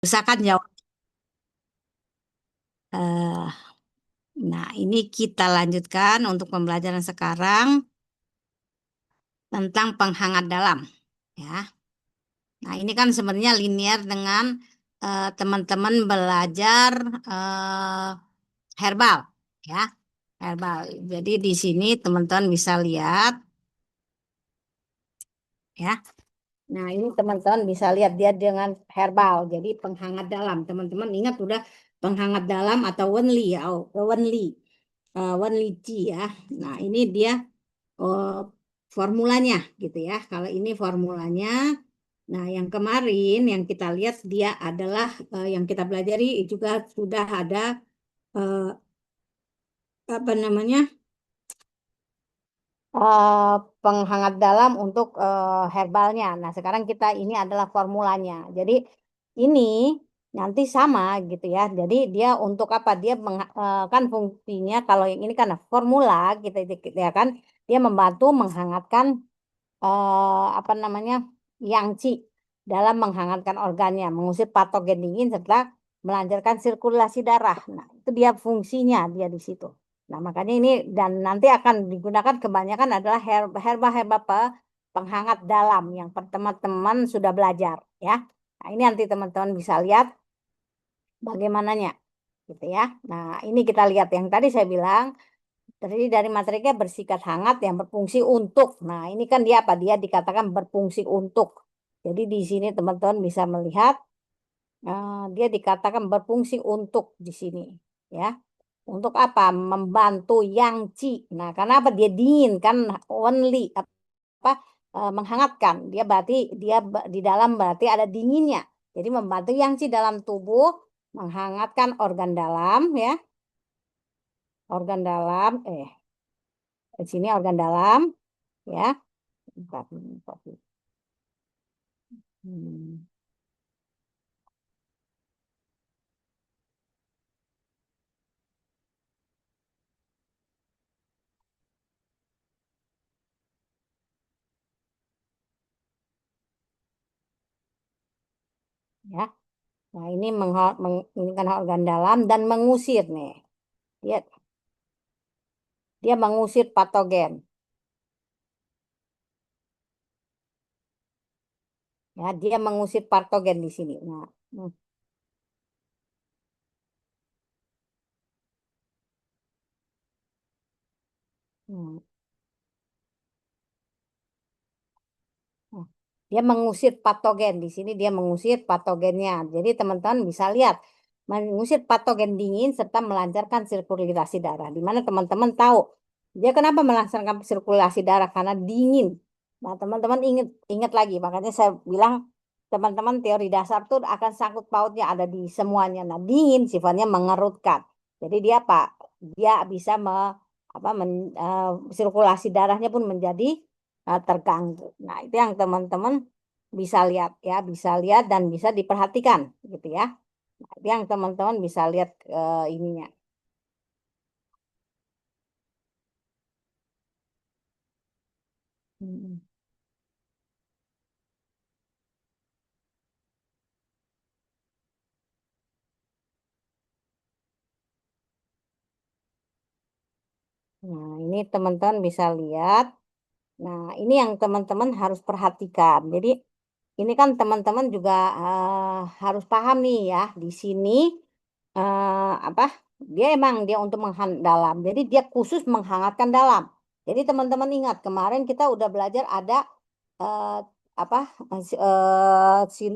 Usahakan jawab. Eh, nah, ini kita lanjutkan untuk pembelajaran sekarang tentang penghangat dalam. Ya. Nah, ini kan sebenarnya linear dengan teman-teman belajar eh, herbal. Ya, herbal. Jadi di sini teman-teman bisa lihat. Ya. Nah, ini teman-teman bisa lihat dia dengan herbal. Jadi penghangat dalam. Teman-teman ingat udah penghangat dalam atau Wenli ya, Wenli, Wenli Ji ya. Nah, ini dia oh, formulanya gitu ya. Kalau ini formulanya. Nah, yang kemarin yang kita lihat dia adalah yang kita pelajari juga sudah ada eh, apa namanya? eh, Penghangat dalam untuk herbalnya. Nah, sekarang kita ini adalah formulanya. Jadi ini nanti sama gitu ya. Jadi dia untuk apa? Dia kan fungsinya kalau yang ini kan formula gitu ya kan. Dia membantu menghangatkan apa namanya? Yang dalam menghangatkan organnya, mengusir patogen dingin serta melancarkan sirkulasi darah. Nah, itu dia fungsinya dia di situ. Nah, makanya ini dan nanti akan digunakan kebanyakan adalah herba-herba penghangat dalam yang teman-teman sudah belajar ya. Nah, ini nanti teman-teman bisa lihat bagaimananya gitu ya. Nah, ini kita lihat yang tadi saya bilang terdiri dari materinya bersikat hangat yang berfungsi untuk. Nah, ini kan dia apa? Dia dikatakan berfungsi untuk. Jadi di sini teman-teman bisa melihat dia dikatakan berfungsi untuk di sini ya. Untuk apa? Membantu yang Ci. Nah, karena apa? Dia dingin kan only apa menghangatkan. Dia berarti di dalam berarti ada dinginnya. Jadi membantu yang Ci dalam tubuh menghangatkan organ dalam ya. Organ dalam di sini organ dalam ya. Bentar, bentar. Hmm, ya. Nah, ini ini kan organ dalam dan mengusir nih. Dia dia mengusir patogen. Ya, dia mengusir patogen di sini. Nah, hmm. Nah, dia mengusir patogen di sini dia mengusir patogennya. Jadi teman-teman bisa lihat mengusir patogen dingin serta melancarkan sirkulasi darah. Di mana teman-teman tahu dia kenapa melancarkan sirkulasi darah karena dingin. Nah, teman-teman ingat ingat lagi makanya saya bilang teman-teman teori dasar tuh akan sangkut pautnya ada di semuanya. Nah, dingin sifatnya mengerutkan. Jadi dia apa? Dia bisa apa sirkulasi darahnya pun menjadi terganggu. Nah, itu yang teman-teman bisa lihat ya, bisa lihat dan bisa diperhatikan gitu ya. Nah, itu yang teman-teman bisa lihat ininya. Hmm. Nah, ini teman-teman bisa lihat. Nah, ini yang teman-teman harus perhatikan. Jadi, ini kan teman-teman juga harus paham nih ya, di sini apa? Dia emang dia untuk menghangat dalam. Jadi dia khusus menghangatkan dalam. Jadi teman-teman ingat kemarin kita udah belajar ada eh, apa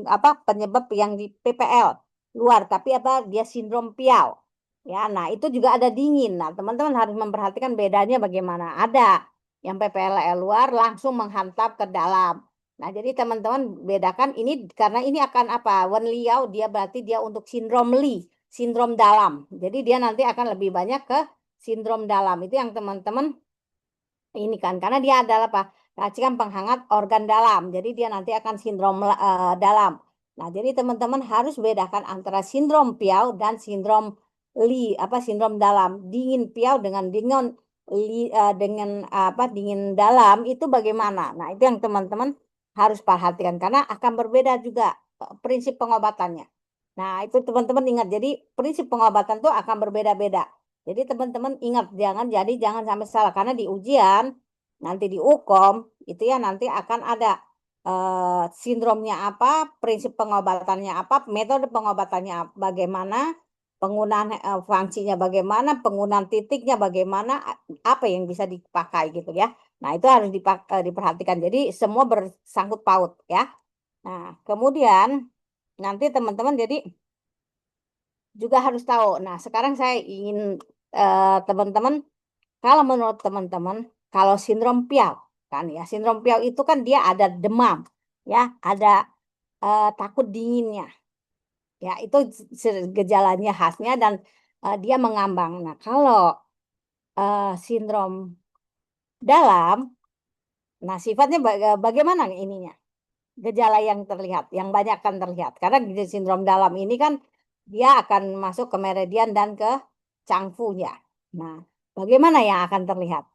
apa penyebab yang di PPL luar, tapi apa dia sindrom piau. Ya, nah itu juga ada dingin. Nah, teman-teman harus memperhatikan bedanya bagaimana. Ada yang PPL luar langsung menghantam ke dalam. Nah, jadi teman-teman bedakan ini karena ini akan apa? Wen Liao dia berarti dia untuk sindrom Li, sindrom dalam. Jadi dia nanti akan lebih banyak ke sindrom dalam. Itu yang teman-teman ini kan karena dia adalah apa? Racikan penghangat organ dalam. Jadi dia nanti akan sindrom dalam. Nah, jadi teman-teman harus bedakan antara sindrom piau dan sindrom apa sindrom dalam. Dingin piau dengan dengan apa dingin dalam itu bagaimana? Nah, itu yang teman-teman harus perhatikan karena akan berbeda juga prinsip pengobatannya. Nah, itu teman-teman ingat. Jadi prinsip pengobatan tuh akan berbeda-beda. Jadi teman-teman ingat jangan sampai salah karena di ujian nanti di UKOM itu ya nanti akan ada sindromnya apa, prinsip pengobatannya apa, metode pengobatannya bagaimana, penggunaan fungsinya bagaimana, penggunaan titiknya bagaimana, apa yang bisa dipakai gitu ya. Nah, itu harus diperhatikan. Jadi semua bersangkut paut ya. Nah, kemudian nanti teman-teman jadi juga harus tahu. Nah, sekarang saya ingin teman-teman, kalau menurut teman-teman, kalau sindrom Piau kan ya, sindrom Piau itu kan dia ada demam, ya, ada takut dinginnya, ya, itu gejalanya khasnya dan dia mengambang. Nah, kalau sindrom dalam, nah sifatnya bagaimana ininya? Gejala yang terlihat, yang banyak kan terlihat. Karena sindrom dalam ini kan dia akan masuk ke meridian dan ke cangfunya. Nah, bagaimana yang akan terlihat?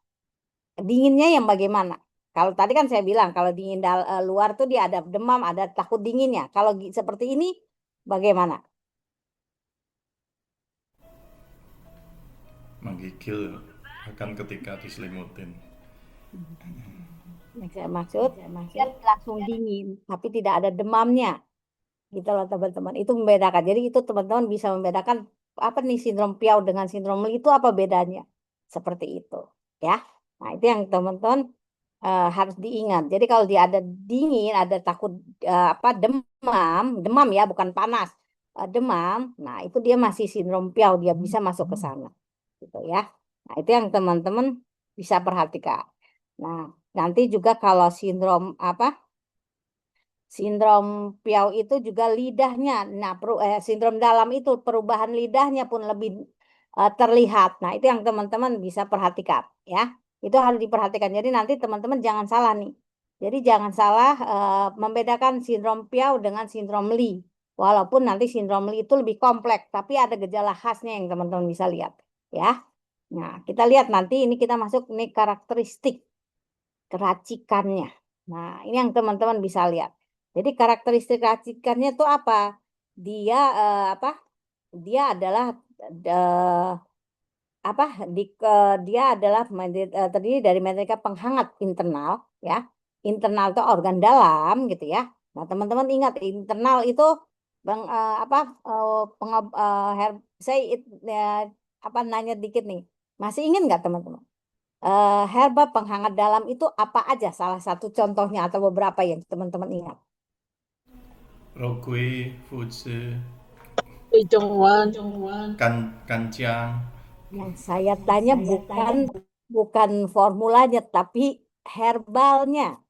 Dinginnya yang bagaimana? Kalau tadi kan saya bilang kalau dingin luar tuh dia ada demam, ada takut dinginnya. Kalau seperti ini bagaimana? Menggigil akan ketika diselimutin. Yang saya maksud, dia langsung dingin, tapi tidak ada demamnya. Gitu loh teman-teman. Itu membedakan. Jadi itu teman-teman bisa membedakan apa nih sindrom Piau dengan sindrom Lee itu apa bedanya. Seperti itu, ya. Nah, itu yang teman-teman harus diingat. Jadi kalau dia ada dingin, ada takut apa demam, demam ya, bukan panas. Demam. Nah, itu dia masih sindrom Piau, dia bisa masuk ke sana. Gitu ya. Nah, itu yang teman-teman bisa perhatikan. Nah, nanti juga kalau sindrom apa? Sindrom Piau itu juga lidahnya. Nah, sindrom dalam itu perubahan lidahnya pun lebih terlihat. Nah, itu yang teman-teman bisa perhatikan ya. Itu harus diperhatikan. Jadi nanti teman-teman jangan salah nih. Jadi jangan salah membedakan sindrom Piau dengan sindrom Lee. Walaupun nanti sindrom Lee itu lebih kompleks, tapi ada gejala khasnya yang teman-teman bisa lihat ya. Nah, kita lihat nanti ini kita masuk nih karakteristik keracikannya. Nah, ini yang teman-teman bisa lihat. Jadi karakteristik racikannya itu apa? Dia apa? Dia adalah eh, apa? Dia adalah terdiri dari materika penghangat internal, ya. Internal itu organ dalam, gitu ya. Nah, teman-teman ingat internal itu apa? Saya apa nanya dikit nih. Masih ingat nggak teman-teman? Herba penghangat dalam itu apa aja? Salah satu contohnya atau beberapa yang teman-teman ingat. Rokui, Futsu, Lee Kancang. Yang saya tanya bukan bukan formulanya, tapi herbalnya,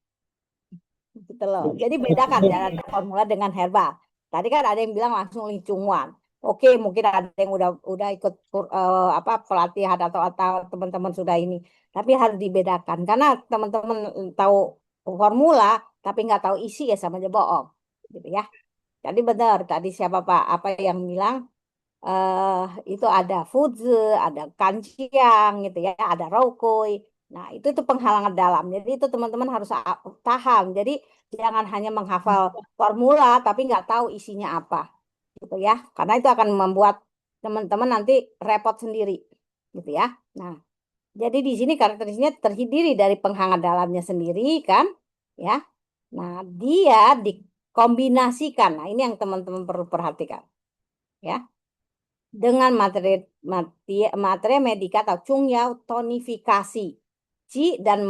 gitu loh. Jadi bedakan ya ada formula dengan herbal. Tadi kan ada yang bilang langsung licungwan. Oke, mungkin ada yang udah ikut apa pelatihan atau teman-teman sudah ini. Tapi harus dibedakan karena teman-teman tahu formula tapi nggak tahu isi ya sama aja bohong, gitu ya. Jadi benar tadi siapa Pak apa yang bilang eh itu ada Fuzze, ada kanciang gitu ya, ada rokoi. Nah, itu penghalangan dalam. Jadi itu teman-teman harus paham. Jadi jangan hanya menghafal formula tapi nggak tahu isinya apa gitu ya. Karena itu akan membuat teman-teman nanti repot sendiri gitu ya. Nah, jadi di sini karakteristiknya terdiri dari penghangat dalamnya sendiri kan ya. Nah, dia dikombinasikan. Nah, ini yang teman-teman perlu perhatikan ya dengan materi medika atau Chung-Yao tonifikasi Qi dan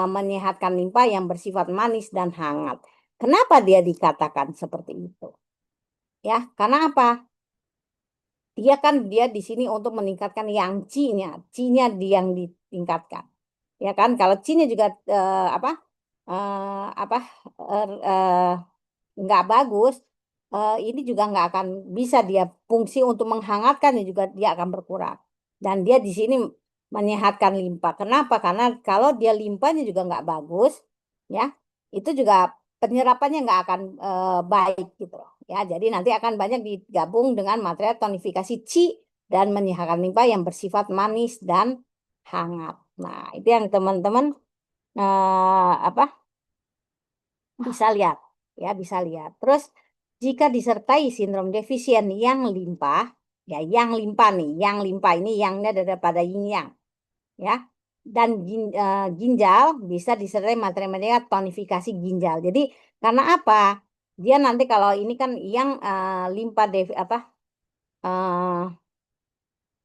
menyehatkan limpa yang bersifat manis dan hangat. Kenapa dia dikatakan seperti itu? Ya, karena apa? Dia di sini untuk meningkatkan yang Qi-nya, Qi-nya yang ditingkatkan. Ya kan? Kalau Qi-nya juga apa nggak bagus, ini juga nggak akan bisa dia fungsi untuk menghangatkan juga dia akan berkurang. Dan dia di sini menyehatkan limpa. Kenapa? Karena kalau dia limpanya juga nggak bagus, ya itu juga penyerapannya nggak akan baik gitu loh. Ya, jadi nanti akan banyak digabung dengan material tonifikasi Qi dan menyehatkan limpa yang bersifat manis dan hangat. Nah, itu yang teman-teman apa bisa lihat ya bisa lihat terus jika disertai sindrom defisien yang limpa, ya yang limpa nih, yang limpa ini yangnya daripada yin yang, ya. Dan ginjal bisa disertai materi-materi tonifikasi ginjal. Jadi karena apa? Dia nanti kalau ini kan yang limpa eh,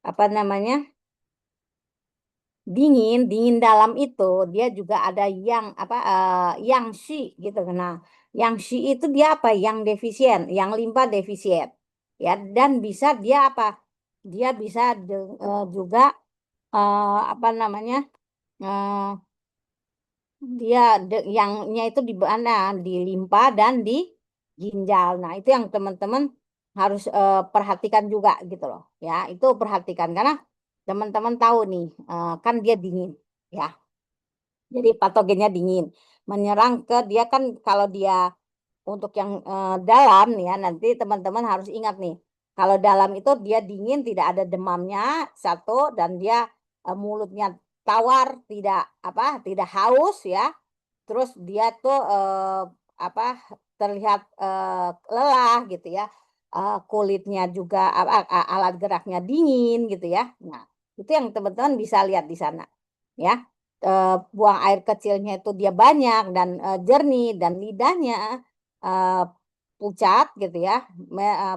apa namanya? Dingin dalam itu dia juga ada yang apa yang shi gitu. Nah, yang shi itu dia apa? Yang defisien, yang limpa defisien. Ya, dan bisa dia apa? Dia bisa juga apa namanya? eh, dia yangnya itu di mana? Di limpa dan di ginjal. Nah, itu yang teman-teman harus perhatikan juga gitu loh. Ya, itu perhatikan karena teman-teman tahu nih, kan dia dingin. Ya, jadi patogennya dingin. Menyerang ke dia kan kalau dia untuk yang dalam nih ya, nanti teman-teman harus ingat nih. Kalau dalam itu dia dingin, tidak ada demamnya, satu, dan dia mulutnya tawar, tidak haus ya. Terus dia tuh apa terlihat lelah gitu ya. Kulitnya juga alat geraknya dingin gitu ya. Nah, itu yang teman-teman bisa lihat di sana ya. Buang air kecilnya itu dia banyak dan jernih dan lidahnya eh, pucat gitu ya,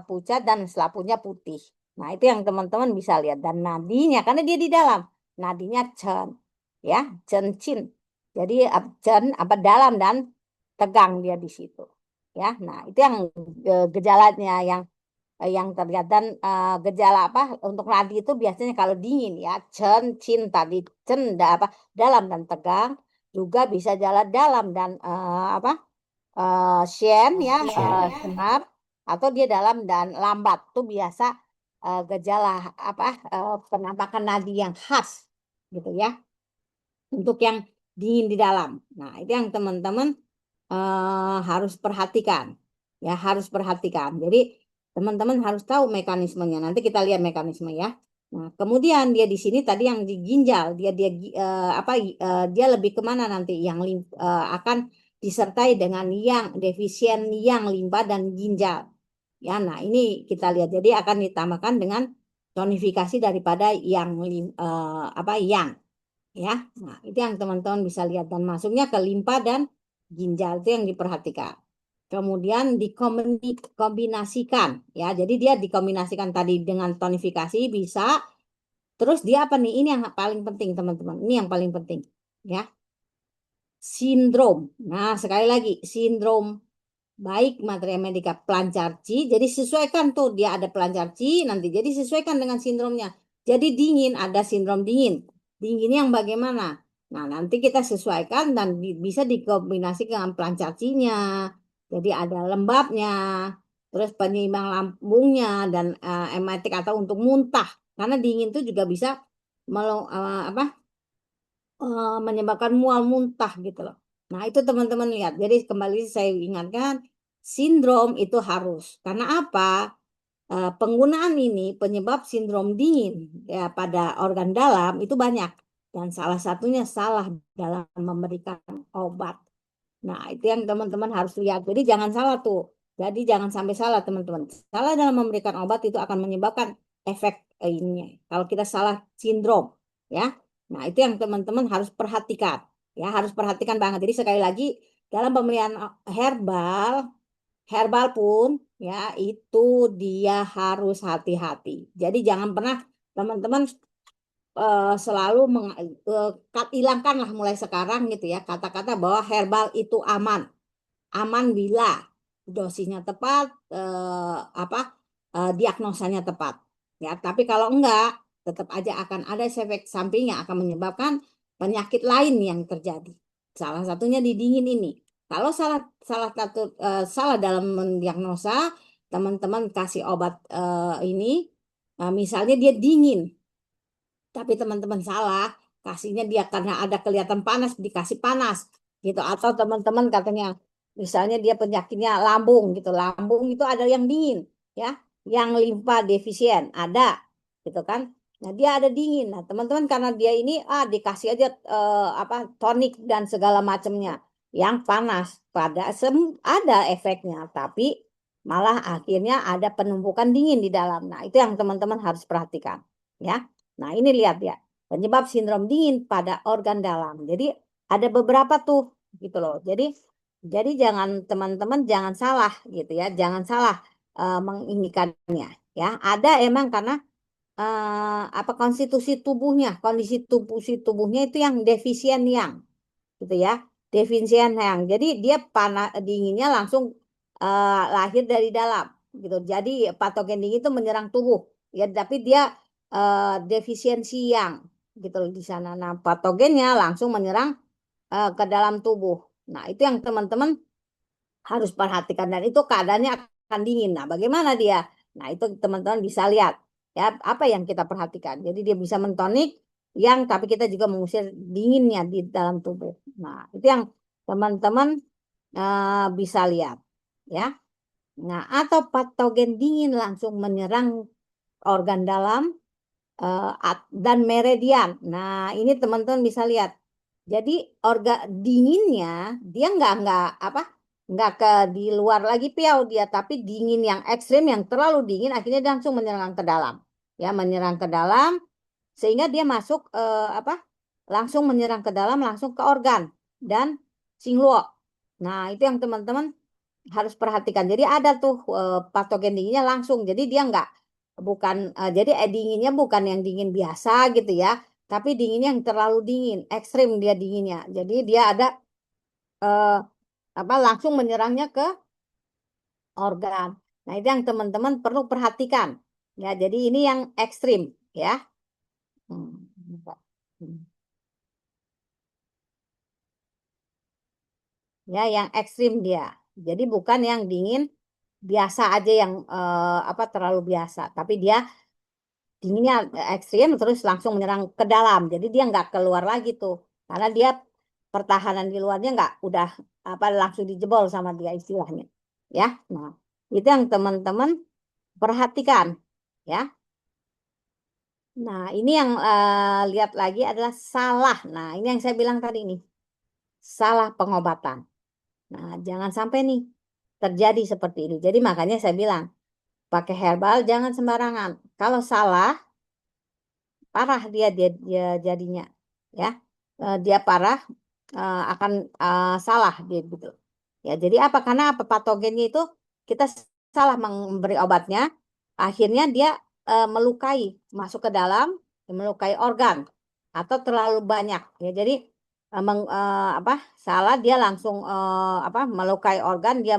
pucat dan selapunya putih. Nah, itu yang teman-teman bisa lihat dan nadinya karena dia di dalam. Nadinya chen ya, chen chin. Jadi chen apa dalam dan tegang dia di situ. Ya. Nah, itu yang gejalanya yang terlihat dan gejala apa untuk nadi itu biasanya kalau dingin ya cen cin tadi apa dalam dan tegang juga bisa jalan dalam dan apa shen ya senar atau dia dalam dan lambat tuh biasa gejala apa penampakan nadi yang khas gitu ya untuk yang dingin di dalam. Nah, itu yang teman-teman harus perhatikan. Ya, harus perhatikan. Jadi, teman-teman harus tahu mekanismenya. Nanti kita lihat mekanisme ya. Nah, kemudian dia di sini tadi yang di ginjal, dia lebih kemana nanti yang akan disertai dengan yang defisien yang limpa dan ginjal. Ya, nah ini kita lihat. Jadi akan ditambahkan dengan tonifikasi daripada yang yang ya. Nah, itu yang teman-teman bisa lihat dan masuknya ke limpa dan ginjal itu yang diperhatikan. Kemudian dikombinasikan ya. Jadi dia dikombinasikan tadi dengan tonifikasi bisa. Terus dia apa nih? Ini yang paling penting teman-teman. Ini yang paling penting ya. Sindrom. Nah, sekali lagi sindrom baik materia medika pelancar Qi. Jadi sesuaikan tuh dia ada pelancar Qi nanti. Jadi sesuaikan dengan sindromnya. Jadi dingin ada sindrom dingin. Dinginnya yang bagaimana? Nah, nanti kita sesuaikan dan bisa dikombinasi dengan pelancar Qi-nya. Jadi ada lembabnya, terus penyeimbang lambungnya dan emetik atau untuk muntah. Karena dingin itu juga bisa menyebabkan mual muntah gitu loh. Nah, itu teman-teman lihat. Jadi kembali saya ingatkan, sindrom itu harus. Karena apa? Penggunaan ini penyebab sindrom dingin ya pada organ dalam itu banyak. Dan salah satunya salah dalam memberikan obat. Nah, itu yang teman-teman harus lihat. Jadi jangan salah tuh. Jadi jangan sampai salah teman-teman. Salah dalam memberikan obat itu akan menyebabkan efek ini. Kalau kita salah sindrom, ya. Nah, itu yang teman-teman harus perhatikan. Ya, harus perhatikan banget. Jadi sekali lagi dalam pemilihan herbal, herbal pun ya itu dia harus hati-hati. Jadi jangan pernah teman-teman selalu hilangkanlah mulai sekarang gitu ya kata-kata bahwa herbal itu aman. Aman bila dosisnya tepat, diagnosanya tepat. Ya, tapi kalau enggak, tetap aja akan ada efek samping yang akan menyebabkan penyakit lain yang terjadi. Salah satunya di dingin ini. Kalau salah salah satu salah dalam mendiagnosa, teman-teman kasih obat ini, misalnya dia dingin, tapi teman-teman salah kasihnya dia karena ada kelihatan panas dikasih panas gitu atau teman-teman katanya misalnya dia penyakitnya lambung gitu lambung itu ada yang dingin ya yang limpa defisien ada gitu kan nah dia ada dingin nah teman-teman karena dia ini dikasih aja tonik dan segala macamnya yang panas ada efeknya tapi malah akhirnya ada penumpukan dingin di dalam. Nah, itu yang teman-teman harus perhatikan, ya. Nah, ini lihat ya, penyebab sindrom dingin pada organ dalam. Jadi ada beberapa tuh, gitu loh. Jadi jangan teman-teman jangan salah, gitu ya, jangan salah menginikannya, ya. Ada emang karena apa kondisi tubuhnya itu yang defisien yang gitu ya, defisien yang. Jadi dia panas dinginnya langsung lahir dari dalam gitu. Jadi patogen dingin itu menyerang tubuh ya, tapi dia defisiensi yang gitu loh di sana. Nah, patogennya langsung menyerang ke dalam tubuh. Nah, itu yang teman-teman harus perhatikan dan itu keadaannya akan dingin. Nah, bagaimana dia? Nah, itu teman-teman bisa lihat ya apa yang kita perhatikan. Jadi dia bisa mentonik yang tapi kita juga mengusir dinginnya di dalam tubuh. Nah, itu yang teman-teman bisa lihat ya. Nah, atau patogen dingin langsung menyerang organ dalam dan meridian. Nah, ini teman-teman bisa lihat. Jadi organ dinginnya dia nggak apa nggak ke di luar lagi piau dia, tapi dingin yang ekstrim yang terlalu dingin akhirnya dia langsung menyerang ke dalam, ya menyerang ke dalam sehingga dia masuk apa langsung menyerang ke dalam langsung ke organ dan singluo. Nah, itu yang teman-teman harus perhatikan. Jadi ada tuh patogen dinginnya langsung. Jadi dia nggak bukan jadi dinginnya bukan yang dingin biasa gitu ya, tapi dinginnya yang terlalu dingin, ekstrim dia dinginnya. Jadi dia ada eh, apa langsung menyerangnya ke organ. Nah, itu yang teman-teman perlu perhatikan. Ya, jadi ini yang ekstrim ya. Hmm. Hmm. Ya, yang ekstrim dia. Jadi bukan yang dingin biasa aja yang apa terlalu biasa, tapi dia dinginnya ekstrim terus langsung menyerang ke dalam. Jadi dia nggak keluar lagi tuh, karena dia pertahanan di luarnya nggak udah apa langsung dijebol sama dia istilahnya. Ya, nah itu yang teman-teman perhatikan ya. Nah ini yang lihat lagi adalah salah. Nah ini yang saya bilang tadi nih, salah pengobatan. Nah jangan sampai nih terjadi seperti ini. Jadi makanya saya bilang pakai herbal jangan sembarangan. Kalau salah parah dia jadinya ya. Dia parah akan salah dia gitu ya. Jadi apa karena apa patogennya itu kita salah memberi obatnya akhirnya dia melukai masuk ke dalam melukai organ atau terlalu banyak ya. Jadi apa salah dia langsung apa melukai organ dia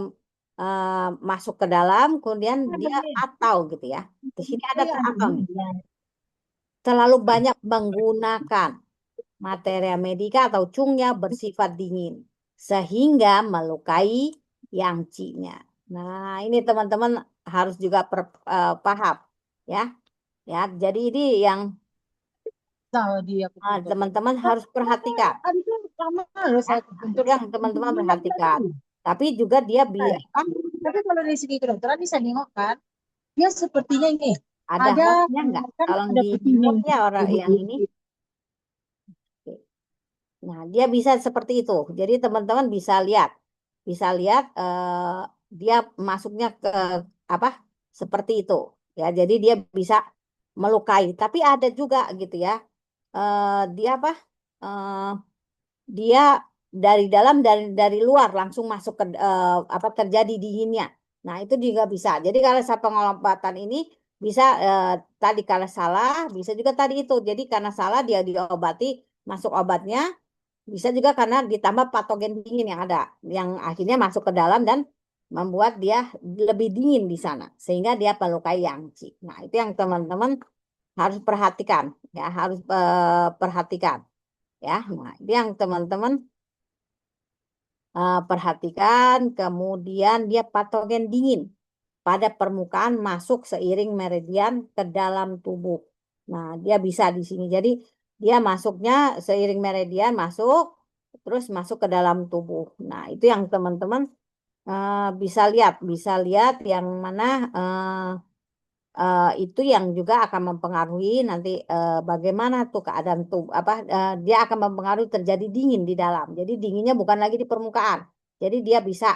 masuk ke dalam kemudian dia atau gitu ya. Di sini ada atau nih terlalu banyak menggunakan materia medika atau cungnya bersifat dingin sehingga melukai yang cinya. Nah, ini teman-teman harus juga paham ya. Ya, jadi ini yang Tahu dia aku tutup. teman-teman harus perhatikan Tadi kan lama loh ya. saya Nah, itu bentur yang teman-teman perhatikan. tadi. Tapi juga dia Saya. apa Tapi kalau dari segi kedokteran bisa nengok kan, dia sepertinya ini ada ada hostnya nggak? kan Kalau ada di begini. mute-nya orang yang ini. Nah, dia bisa seperti itu. Jadi teman-teman bisa lihat dia masuknya ke apa seperti itu. Ya, jadi dia bisa melukai. Tapi ada juga gitu ya. Dia apa? eh, dia dari dalam dari luar langsung masuk ke apa terjadi dinginnya. Nah, itu juga bisa. Jadi kalau saya pengobatan ini bisa tadi kalau salah, bisa juga tadi itu. Jadi karena salah dia diobati masuk obatnya bisa juga karena ditambah patogen dingin yang ada, yang akhirnya masuk ke dalam dan membuat dia lebih dingin di sana, sehingga dia melukai Yangtze. Nah, itu yang teman-teman harus perhatikan, ya harus perhatikan, ya. Nah, itu yang teman-teman perhatikan. Kemudian dia patogen dingin pada permukaan masuk seiring meridian ke dalam tubuh. Nah, dia bisa di sini. Jadi dia masuknya seiring meridian masuk terus masuk ke dalam tubuh. Nah, itu yang teman-teman bisa lihat yang mana itu yang juga akan mempengaruhi nanti bagaimana tuh keadaan tubuh apa dia akan mempengaruhi terjadi dingin di dalam. Jadi dinginnya bukan lagi di permukaan. Jadi dia bisa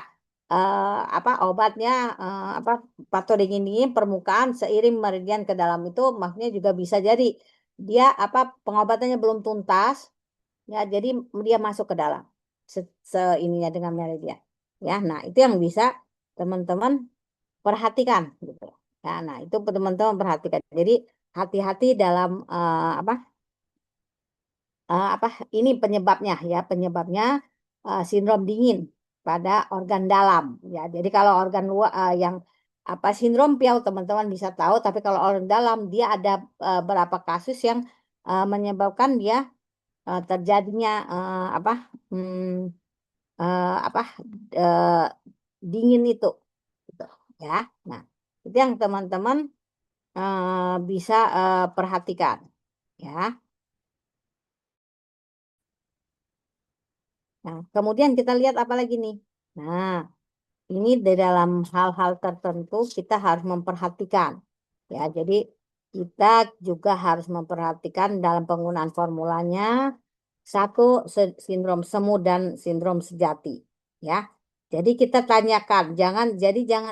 apa obatnya apa faktor dingin permukaan seiring meridian ke dalam itu maksudnya juga bisa jadi dia apa pengobatannya belum tuntas ya jadi dia masuk ke dalam ininya dengan meridian ya. Nah itu yang bisa teman-teman perhatikan gitu ya. Nah itu teman-teman perhatikan. Jadi hati-hati dalam apa apa ini penyebabnya sindrom dingin pada organ dalam ya. Jadi kalau organ luar yang apa sindrom piau teman-teman bisa tahu, tapi kalau organ dalam dia ada berapa kasus yang menyebabkan dia terjadinya apa apa eh, dingin itu gitu, ya. Nah itu yang teman-teman bisa perhatikan ya. Nah, kemudian kita lihat apa lagi nih? Nah, ini di dalam hal-hal tertentu kita harus memperhatikan. Ya, jadi kita juga harus memperhatikan dalam penggunaan formulanya satu sindrom semu dan sindrom sejati. Ya, jadi kita tanyakan, jangan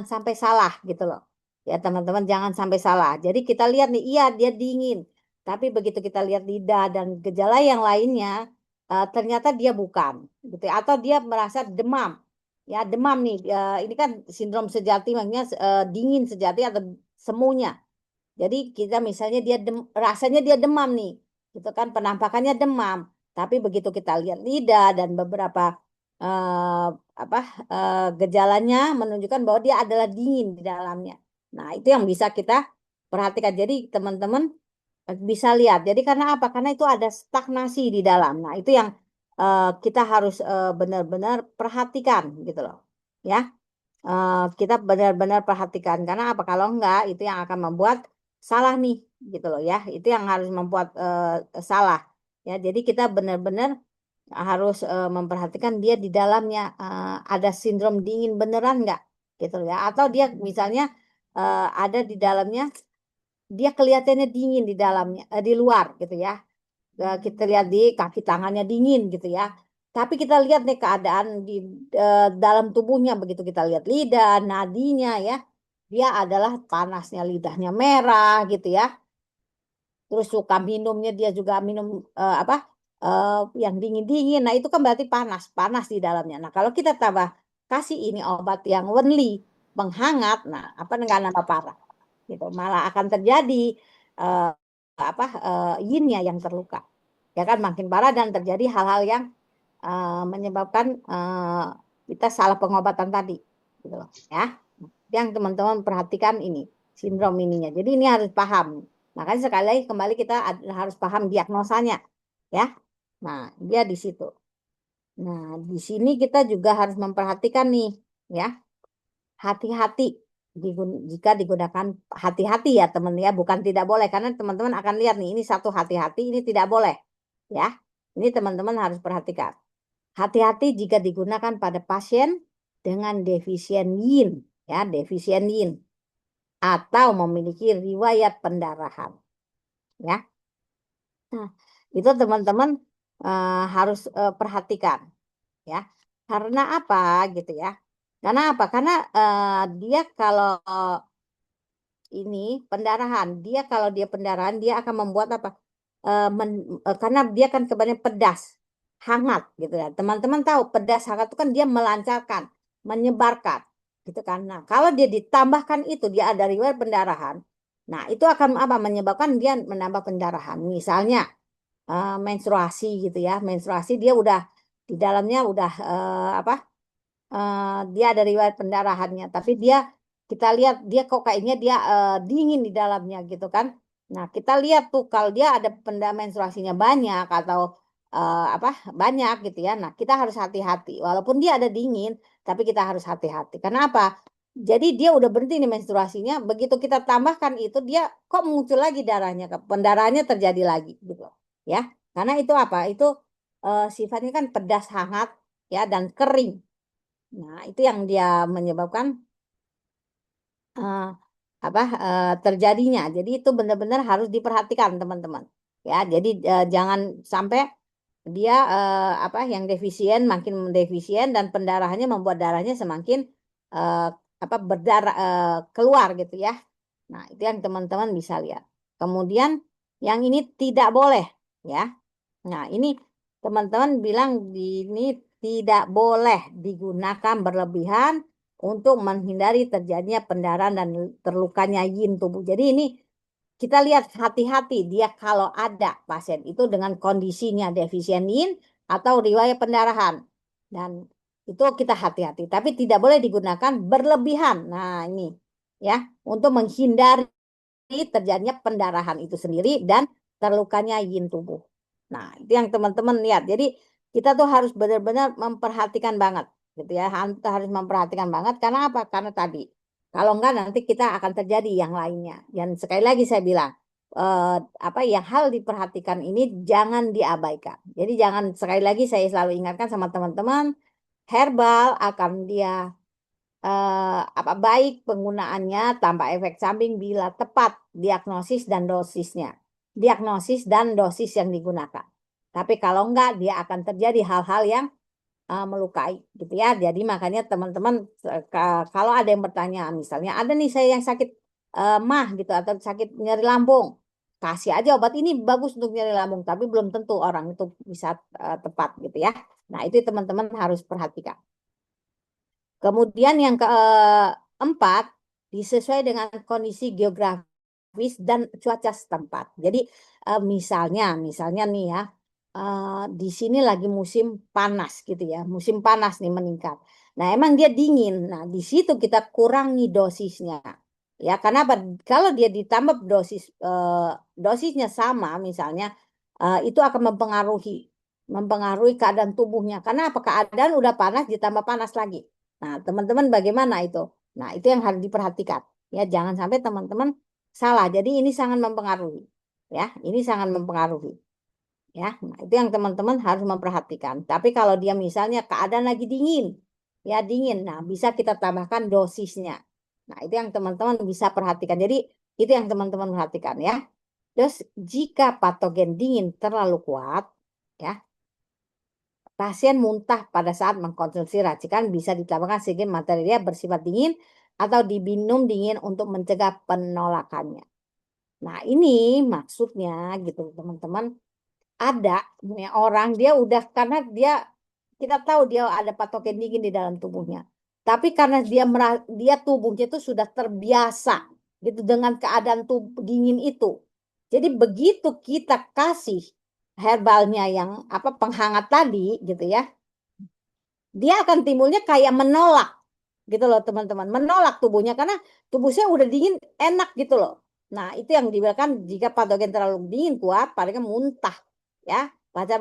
sampai salah gitu loh. Ya teman-teman jangan sampai salah. Jadi kita lihat nih, iya dia dingin, tapi begitu kita lihat lidah dan gejala yang lainnya, ternyata dia bukan, gitu ya. Atau dia merasa demam, ya demam nih. Ini kan sindrom sejati, maksudnya dingin sejati atau semuanya. Jadi kita misalnya rasanya dia demam nih, gitu kan penampakannya demam, tapi begitu kita lihat lidah dan beberapa eh, apa gejalanya menunjukkan bahwa dia adalah dingin di dalamnya. Nah, itu yang bisa kita perhatikan. Jadi teman-teman bisa lihat. Jadi karena apa? Karena itu ada stagnasi di dalam. Nah, itu yang kita harus benar-benar perhatikan gitu loh. Ya. Kita benar-benar perhatikan karena apa kalau enggak itu yang akan membuat salah nih gitu loh ya itu yang harus membuat salah ya jadi kita benar-benar harus memperhatikan dia di dalamnya ada sindrom dingin beneran enggak gitu loh ya atau dia misalnya ada di dalamnya dia kelihatannya dingin di dalamnya di luar gitu ya. Kita lihat di kaki tangannya dingin gitu ya. Tapi kita lihat nih keadaan di dalam tubuhnya begitu kita lihat lidah, nadinya ya, dia adalah panasnya lidahnya merah gitu ya. Terus suka minumnya dia juga minum apa yang dingin-dingin. Nah itu kan berarti panas, panas di dalamnya. Nah kalau kita tambah kasih ini obat yang wenli, penghangat, nah apa nggak nambah parah gitu. Malah akan terjadi eh, apa yinnya yang terluka ya kan makin parah dan terjadi hal-hal yang menyebabkan kita salah pengobatan tadi gitu loh ya yang teman-teman perhatikan ini sindrom ininya jadi ini harus paham makanya sekali lagi kembali kita harus paham diagnosanya ya nah dia di situ nah di sini kita juga harus memperhatikan nih ya hati-hati jika digunakan hati-hati ya teman ya bukan tidak boleh karena teman-teman akan lihat nih ini satu hati-hati ini tidak boleh ya ini teman-teman harus perhatikan hati-hati jika digunakan pada pasien dengan defisien yin ya defisien yin atau memiliki riwayat pendarahan ya nah, itu teman-teman harus perhatikan ya karena apa gitu ya karena apa karena dia kalau ini pendarahan. Dia kalau dia pendarahan dia akan membuat apa? Karena dia kan kebanyakan pedas, hangat gitu ya. Teman-teman tahu pedas hangat itu kan dia melancarkan, menyebarkan gitu kan. Nah, kalau dia ditambahkan itu dia ada riwayat pendarahan. Nah, itu akan apa? Menyebabkan dia menambah pendarahan. Misalnya menstruasi gitu ya. Menstruasi dia udah di dalamnya udah apa? Dia ada riwayat pendarahannya, tapi kita lihat dia kok kayaknya dia dingin di dalamnya gitu kan. Nah, kita lihat tuh kalau dia ada menstruasinya banyak atau apa banyak gitu ya. Nah, kita harus hati-hati. Walaupun dia ada dingin, tapi kita harus hati-hati. Karena apa? Jadi dia udah berhenti nih menstruasinya, begitu kita tambahkan itu dia kok muncul lagi darahnya, pendarahannya terjadi lagi gitu. Ya. Karena itu apa? Itu sifatnya kan pedas hangat ya dan kering. Nah, itu yang dia menyebabkan eh, apa terjadinya. Jadi itu benar-benar harus diperhatikan, teman-teman. Ya, jadi jangan sampai dia apa yang defisien makin defisien dan pendarahannya membuat darahnya semakin eh, berdarah keluar gitu ya. Nah, itu yang teman-teman bisa lihat. Kemudian yang ini tidak boleh ya. Nah, ini teman-teman bilang ini tidak boleh digunakan berlebihan untuk menghindari terjadinya pendarahan dan terlukanya yin tubuh. Jadi ini kita lihat hati-hati dia kalau ada pasien itu dengan kondisinya defisien yin atau riwayat pendarahan. Dan itu kita hati-hati, tapi tidak boleh digunakan berlebihan. Nah, ini ya, untuk menghindari terjadinya pendarahan itu sendiri dan terlukanya yin tubuh. Nah, itu yang teman-teman lihat. Jadi kita tuh harus benar-benar memperhatikan banget, gitu ya. Kita harus memperhatikan banget karena apa? Karena tadi kalau enggak nanti kita akan terjadi yang lainnya. Dan sekali lagi saya bilang, yang hal diperhatikan ini jangan diabaikan. Jadi jangan, sekali lagi saya selalu ingatkan sama teman-teman, herbal akan dia baik penggunaannya tanpa efek samping bila tepat diagnosis dan dosisnya. Diagnosis dan dosis yang digunakan. Tapi kalau enggak, dia akan terjadi hal-hal yang melukai gitu ya. Jadi makanya teman-teman kalau ada yang bertanya, misalnya ada nih saya yang sakit mah gitu atau sakit nyeri lambung, kasih aja obat ini bagus untuk nyeri lambung, tapi belum tentu orang itu bisa tepat gitu ya. Nah, itu teman-teman harus perhatikan. Kemudian yang keempat, disesuai dengan kondisi geografis dan cuaca setempat. Jadi misalnya nih ya, di sini lagi musim panas gitu ya, musim panas nih meningkat. Nah, emang dia dingin. Nah, di situ kita kurangi dosisnya. Ya, karena kalau dia ditambah dosisnya sama misalnya, itu akan mempengaruhi keadaan tubuhnya. Karena apa? Keadaan udah panas ditambah panas lagi. Nah, teman-teman bagaimana itu? Nah, itu yang harus diperhatikan. Ya, jangan sampai teman-teman salah. Jadi ini sangat mempengaruhi. Ya, ini sangat mempengaruhi. Ya, nah itu yang teman-teman harus memperhatikan. Tapi kalau dia misalnya keadaan lagi dingin, ya dingin. Nah, bisa kita tambahkan dosisnya. Nah, itu yang teman-teman bisa perhatikan. Jadi, itu yang teman-teman perhatikan ya. Terus, jika patogen dingin terlalu kuat, ya, pasien muntah pada saat mengkonsumsi racikan bisa ditambahkan sehingga materialnya bersifat dingin atau diminum dingin untuk mencegah penolakannya. Nah, ini maksudnya gitu teman-teman, ada orang dia udah karena kita tahu dia ada patogen dingin di dalam tubuhnya. Tapi karena dia tubuhnya itu sudah terbiasa gitu dengan keadaan tubuh dingin itu. Jadi begitu kita kasih herbalnya yang penghangat tadi gitu ya, dia akan timbulnya kayak menolak gitu loh teman-teman, menolak tubuhnya karena tubuh saya udah dingin enak gitu loh. Nah, itu yang dibilang jika patogen terlalu dingin kuat paling muntah ya. Pacar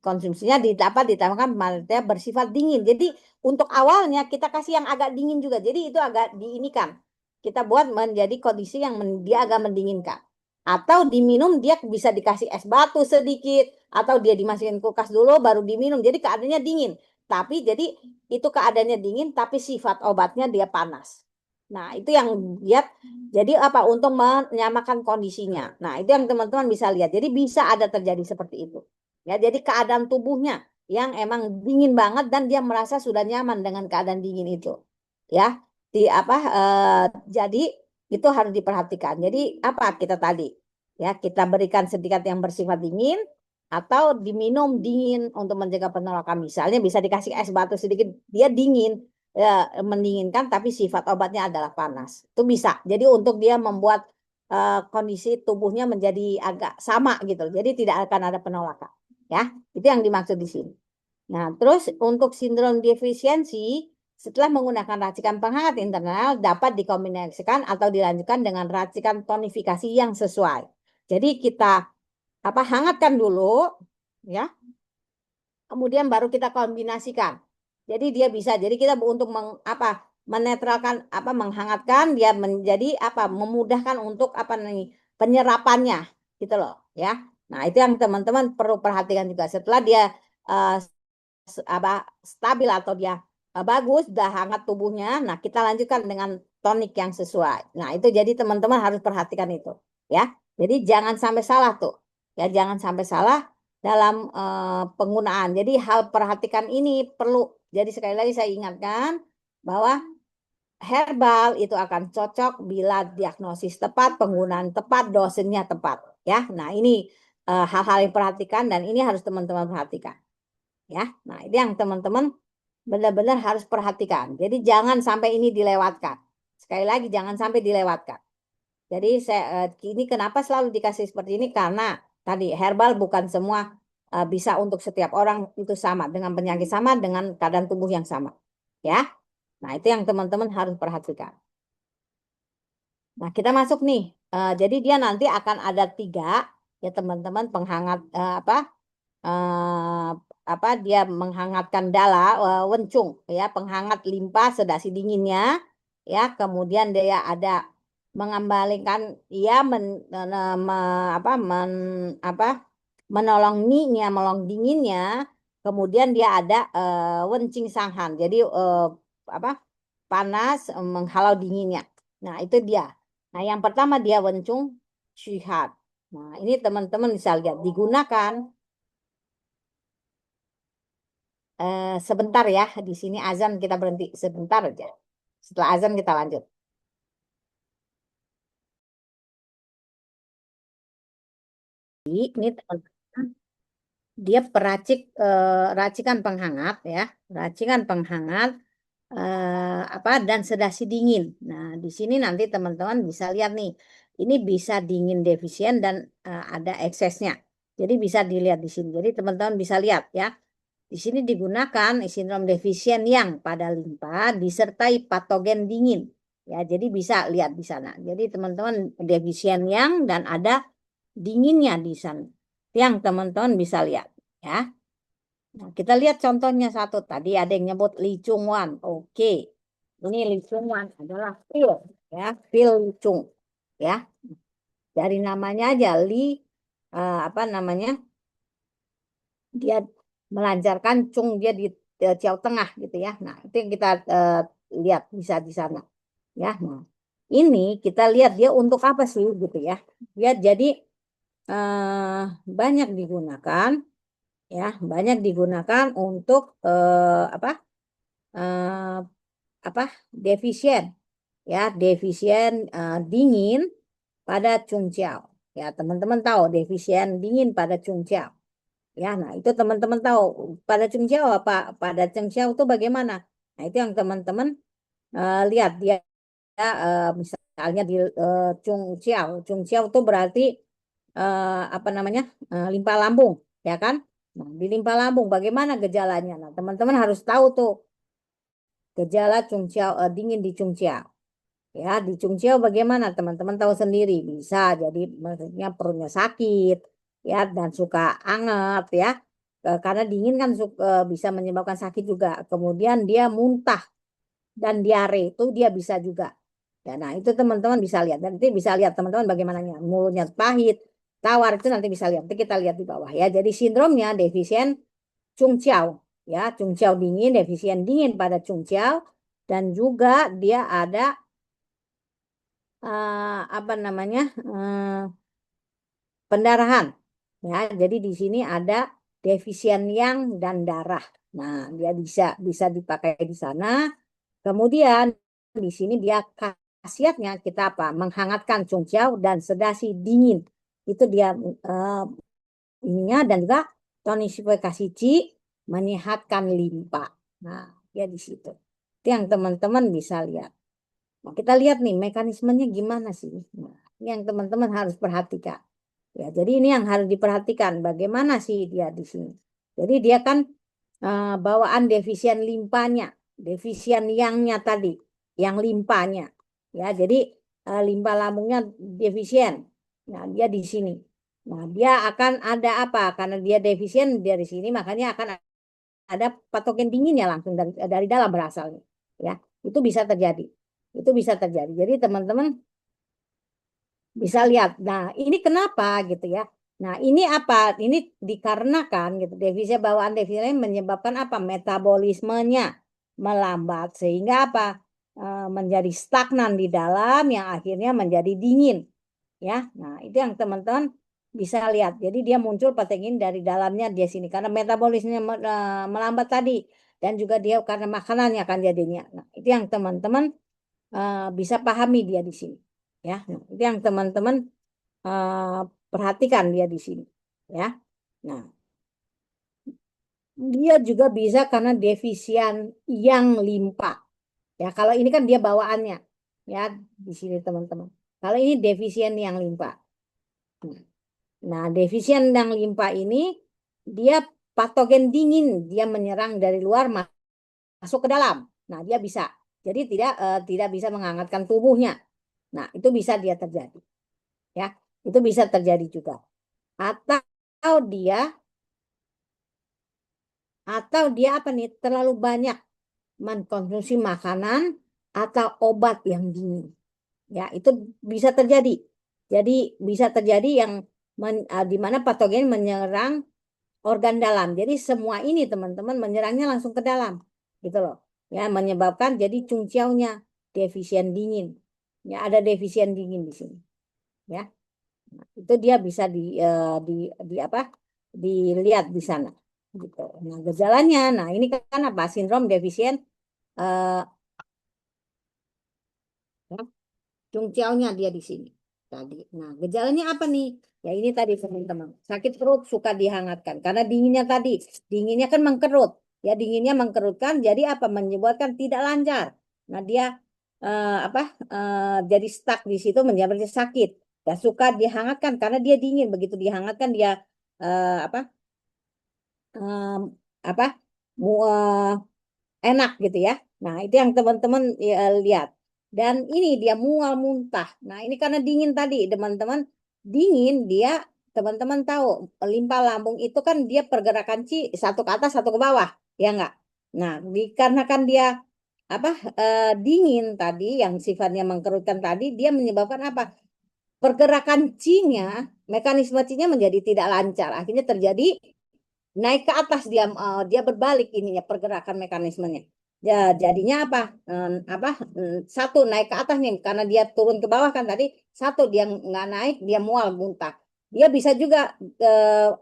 konsumsinya dapat ditambahkan material bersifat dingin. Jadi untuk awalnya kita kasih yang agak dingin juga. Jadi itu agak diinikan. Kita buat menjadi kondisi yang dia agak mendinginkan. Atau diminum dia bisa dikasih es batu sedikit. Atau dia dimasukin kulkas dulu baru diminum. Jadi keadaannya dingin. Tapi jadi itu keadaannya dingin tapi sifat obatnya dia panas. Nah, itu yang lihat. Jadi untuk menyamakan kondisinya. Nah, itu yang teman-teman bisa lihat. Jadi bisa ada terjadi seperti itu. Ya, jadi keadaan tubuhnya yang emang dingin banget dan dia merasa sudah nyaman dengan keadaan dingin itu. Ya. Jadi itu harus diperhatikan. Jadi apa kita tadi? Ya, kita berikan sedikit yang bersifat dingin atau diminum dingin untuk mencegah penolakan. Misalnya bisa dikasih es batu sedikit, dia dingin, ya, mendinginkan, tapi sifat obatnya adalah panas. Itu bisa. Jadi untuk dia membuat kondisi tubuhnya menjadi agak sama gitu. Jadi tidak akan ada penolakan. Ya, itu yang dimaksud di sini. Nah, terus untuk sindrom defisiensi, setelah menggunakan racikan penghangat internal dapat dikombinasikan atau dilanjutkan dengan racikan tonifikasi yang sesuai. Jadi kita hangatkan dulu, ya. Kemudian baru kita kombinasikan. Jadi dia bisa. Jadi kita untuk menetralkan menghangatkan dia menjadi memudahkan untuk nih penyerapannya gitu loh, ya. Nah, itu yang teman-teman perlu perhatikan juga. Setelah dia uh, stabil atau dia bagus, udah hangat tubuhnya. Nah, kita lanjutkan dengan tonik yang sesuai. Nah, itu jadi teman-teman harus perhatikan itu, ya. Jadi jangan sampai salah tuh. Ya, jangan sampai salah dalam penggunaan. Jadi hal perhatikan ini perlu. Jadi sekali lagi saya ingatkan, bahwa herbal itu akan cocok bila diagnosis tepat, penggunaan tepat, dosisnya tepat. Ya, nah ini hal-hal yang perhatikan dan ini harus teman-teman perhatikan. Ya, nah ini yang teman-teman benar-benar harus perhatikan. Jadi jangan sampai ini dilewatkan. Sekali lagi jangan sampai dilewatkan. Jadi ini kenapa selalu dikasih seperti ini karena tadi herbal bukan semua bisa untuk setiap orang itu sama dengan penyakit sama dengan keadaan tubuh yang sama. Ya. Nah, itu yang teman-teman harus perhatikan. Nah, kita masuk nih. Jadi dia nanti akan ada 3 ya teman-teman penghangat eh, apa dia menghangatkan wencung ya penghangat limpa sedasi dinginnya ya kemudian dia ada mengembalikan ia menolong menolong dinginnya kemudian dia ada wencing sanghan jadi apa panas menghalau dinginnya nah itu dia nah yang pertama dia wencung syihad nah ini teman-teman bisa lihat digunakan sebentar ya, di sini azan kita berhenti sebentar aja. Setelah azan kita lanjut. Ini teman-teman, dia racikan penghangat ya, racikan penghangat dan sedasi dingin. Nah, di sini nanti teman-teman bisa lihat nih, ini bisa dingin defisien dan ada eksesnya. Jadi bisa dilihat di sini. Jadi teman-teman bisa lihat ya. Di sini digunakan sindrom defisien yang pada limpa disertai patogen dingin. Ya, jadi bisa lihat di sana. Jadi teman-teman defisien yang dan ada dinginnya di sana. Yang teman-teman bisa lihat ya. Nah, kita lihat contohnya satu tadi ada yang nyebut Li Chung Wan. Oke. Ini Li Chung Wan adalah pil ya, pil Li Chung ya. Dari namanya aja Li apa namanya? Dia melancarkan cung dia di Ciau Tengah gitu ya. Nah, itu yang kita lihat bisa di sana ya. Nah, ini kita lihat dia untuk apa sih gitu ya. Dia jadi banyak digunakan ya, banyak digunakan untuk eh, apa? Defisien ya, defisien dingin pada Cungciau. Ya, teman-teman tahu defisien dingin pada Cungciau. Ya, nah itu teman-teman tahu pada Cungciau apa pada Cungciau itu bagaimana? Nah itu yang teman-teman lihat dia misalnya di Cungciau. Cungciau itu berarti apa namanya limpa lambung, ya kan? Nah di limpa lambung bagaimana gejalanya? Nah teman-teman harus tahu tuh gejala Cungciau dingin di Cungciau. Ya di Cungciau bagaimana teman-teman tahu sendiri bisa jadi maksudnya perutnya sakit ya dan suka anget ya. Karena dingin kan bisa menyebabkan sakit juga. Kemudian dia muntah dan diare itu dia bisa juga. Ya, nah itu teman-teman bisa lihat. Dan nanti bisa lihat teman-teman bagaimananya. Mulutnya pahit, tawar itu nanti bisa lihat. Nanti kita lihat di bawah ya. Jadi sindromnya defisien Cungciau. Ya, Cungciau dingin, defisien dingin pada Cungciau. Dan juga dia ada apa namanya pendarahan. Ya, jadi di sini ada defisien yang dan darah. Nah, dia bisa dipakai di sana. Kemudian di sini dia khasiatnya kita apa? Menghangatkan cungciau dan sedasi dingin. Itu dia ininya dan juga tonifikasi Qi menyehatkan limpa. Nah, dia di situ. Itu yang teman-teman bisa lihat. Nah, kita lihat nih mekanismenya gimana sih. Nah, ini yang teman-teman harus perhatikan. Ya, jadi ini yang harus diperhatikan. Bagaimana sih dia di sini? Jadi dia kan bawaan defisien limpanya, defisien yangnya tadi, yang limpanya. Ya, jadi limpa lambungnya defisien. Nah, dia di sini. Nah, dia akan ada apa? Karena dia defisien dari sini, makanya akan ada patogen dinginnya langsung dari dalam berasalnya. Ya, itu bisa terjadi. Itu bisa terjadi. Jadi teman-teman bisa lihat. Nah, ini kenapa gitu ya? Nah, ini apa? Ini dikarenakan gitu defisien bawaan defisien menyebabkan apa? Metabolismenya melambat sehingga apa? Menjadi stagnan di dalam yang akhirnya menjadi dingin. Ya. Nah, itu yang teman-teman bisa lihat. Jadi dia muncul patogen dari dalamnya di sini karena metabolismenya melambat tadi. dan juga dia karena makanannya kan jadinya. Nah, itu yang teman-teman bisa pahami dia di sini. Ya, nah, itu yang teman-teman perhatikan dia di sini. Ya, nah dia juga bisa karena defisian yang limpa. Ya, kalau ini kan dia bawaannya. Ya, di sini teman-teman. Kalau ini defisian yang limpa. Nah, defisian yang limpa ini dia patogen dingin, dia menyerang dari luar masuk ke dalam. Nah, dia bisa. Jadi tidak bisa menghangatkan tubuhnya. Nah, itu bisa dia terjadi. Ya, itu bisa terjadi juga. Atau dia apa nih? Terlalu banyak mengkonsumsi makanan atau obat yang dingin. Ya, itu bisa terjadi. Jadi bisa terjadi yang di mana patogen menyerang organ dalam. Jadi semua ini teman-teman menyerangnya langsung ke dalam, gitu loh. Ya, menyebabkan jadi cungciaunya defisien dingin. Ya, ada defisien dingin di sini. Ya, nah, itu dia bisa di apa? Dilihat di sana. Gitu. Nah, gejalanya, nah ini kan apa? Sindrom defisien eh, ya, cungciaunya dia di sini tadi. Nah, gejalanya apa nih? Ya ini tadi teman-teman. Sakit perut suka dihangatkan karena dinginnya tadi. Dinginnya kan mengkerut. Ya dinginnya mengkerutkan jadi apa? Menyebabkan tidak lancar. Nah, dia apa? Jadi stuck di situ menjadi sakit. Ya suka dihangatkan karena dia dingin. Begitu dihangatkan dia apa? em, apa? Enak gitu ya. Nah, itu yang teman-teman ya, lihat. Dan ini dia mual muntah. Nah, ini karena dingin tadi, teman-teman. Dingin dia teman-teman tahu limpa lambung itu kan dia pergerakan satu ke atas satu ke bawah, ya enggak? Nah, dikarenakan dia apa dingin tadi yang sifatnya mengkerutkan tadi, dia menyebabkan apa? Pergerakan C-nya, mekanisme C-nya menjadi tidak lancar. Akhirnya terjadi naik ke atas dia berbalik ininya pergerakan mekanismenya. Ya jadinya apa? Satu naik ke atas nih karena dia turun ke bawah kan tadi, satu dia nggak naik, dia mual muntah. Dia bisa juga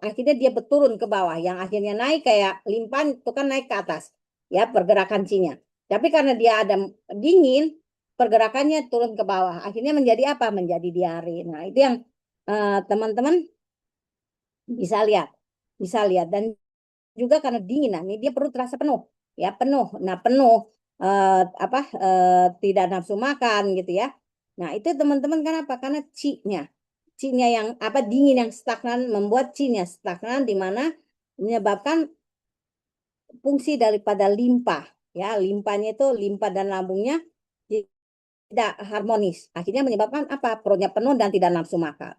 akhirnya dia berturun ke bawah, yang akhirnya naik kayak limpan itu kan naik ke atas. Ya pergerakan C-nya. Tapi karena dia ada dingin, pergerakannya turun ke bawah. Akhirnya menjadi apa? Menjadi diare. Nah, itu yang teman-teman bisa lihat. Bisa lihat dan juga karena dingin, nah ini dia perut terasa penuh, ya penuh. Nah penuh tidak nafsu makan gitu ya. Nah itu teman-teman kenapa? Karena C-nya yang apa dingin yang stagnan membuat C-nya stagnan di mana menyebabkan fungsi daripada limpa, ya limpanya itu limpa dan lambungnya tidak harmonis. Akhirnya menyebabkan apa? Perutnya penuh dan tidak nafsu makan.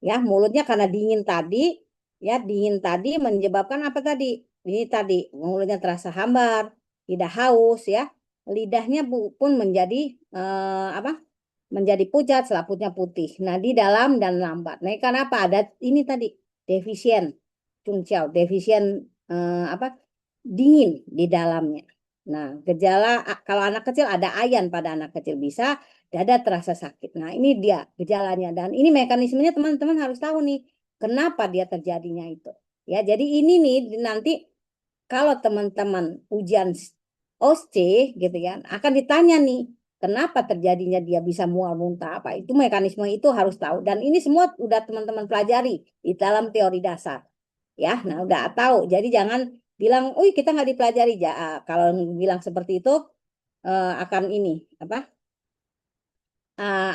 Ya mulutnya karena dingin tadi, ya dingin tadi menyebabkan apa tadi? Ini tadi mulutnya terasa hambar, tidak haus ya. Lidahnya pun menjadi apa? Menjadi pucat, selaputnya putih. Nah, di dalam dan lambat. Nah, karena apa? Ada ini tadi defisien cungciau, defisien apa? Dingin di dalamnya. Nah, gejala kalau anak kecil ada ayan pada anak kecil bisa dada terasa sakit. Nah, ini dia gejalanya dan ini mekanismenya teman-teman harus tahu nih kenapa dia terjadinya itu. Ya, jadi ini nih nanti kalau teman-teman ujian OSCE gitu ya, akan ditanya nih kenapa terjadinya dia bisa mual muntah apa. Itu mekanisme itu harus tahu dan ini semua udah teman-teman pelajari di dalam teori dasar. Ya, nah udah tahu. Jadi jangan bilang, "Oh, kita nggak dipelajari." Ya, kalau bilang seperti itu akan ini apa?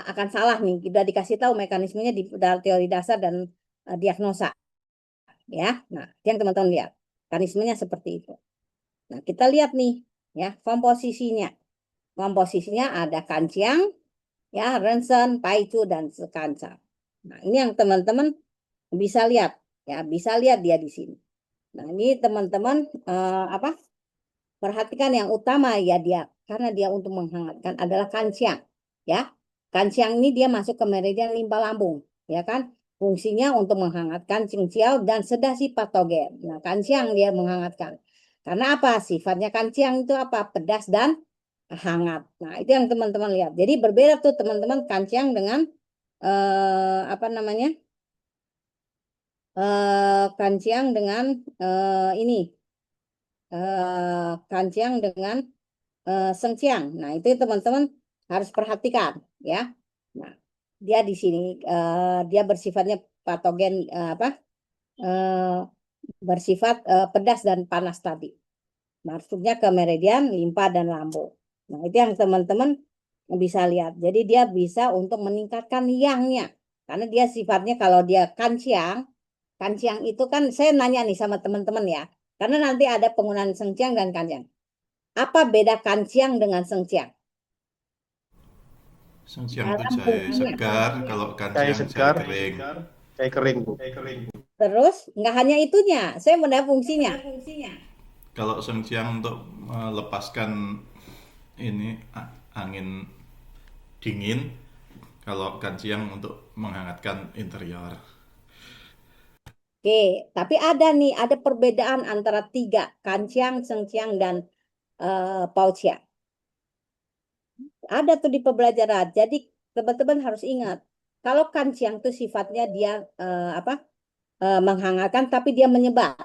Akan salah nih. Sudah dikasih tahu mekanismenya di dalam teori dasar dan diagnosa, ya. Nah, yang teman-teman lihat, mekanismenya seperti itu. Nah, kita lihat nih, ya, komposisinya. Komposisinya ada kanciang, ya, Rensen, Paicu dan Sekansa. Nah, ini yang teman-teman bisa lihat, ya, bisa lihat dia di sini. Nah, ini teman-teman apa? Perhatikan yang utama ya dia karena dia untuk menghangatkan adalah kanciang, ya. Kanciang ini dia masuk ke meridian limpa lambung, ya kan? Fungsinya untuk menghangatkan cingciau dan sedasi patogen. Nah, kanciang dia menghangatkan. Karena apa? Sifatnya kanciang itu apa? Pedas dan hangat. Nah, itu yang teman-teman lihat. Jadi berbeda tuh teman-teman kanciang dengan apa namanya? Kanciang dengan ini Kanciang dengan Sengciang. Nah, itu teman-teman harus perhatikan ya. Nah, dia di sini dia bersifatnya patogen eh, bersifat pedas dan panas tadi. Masuknya ke meridian, limpa dan lambung. Nah, itu yang teman-teman bisa lihat. Jadi dia bisa untuk meningkatkan yangnya. Karena dia sifatnya kalau dia kanciang, kanciang itu kan saya nanya nih sama teman-teman ya. Karena nanti ada penggunaan sengciang dan kanciang. Apa beda kanciang dengan sengciang? Sengsiang itu Dalam jahe fungsinya. segar, kalau Cair kanciang jahe segar, kering. cair kering, Bu. Terus nggak hanya itunya, saya mau tahu fungsinya. Kalau sengsiang untuk melepaskan ini angin dingin, kalau kanciang untuk menghangatkan interior. Oke, tapi ada perbedaan antara tiga, kanciang, sengciang, dan paucia. Ada tuh di pembelajaran. Jadi teman-teman harus ingat, kalau kanciang itu sifatnya dia menghangatkan tapi dia menyebar,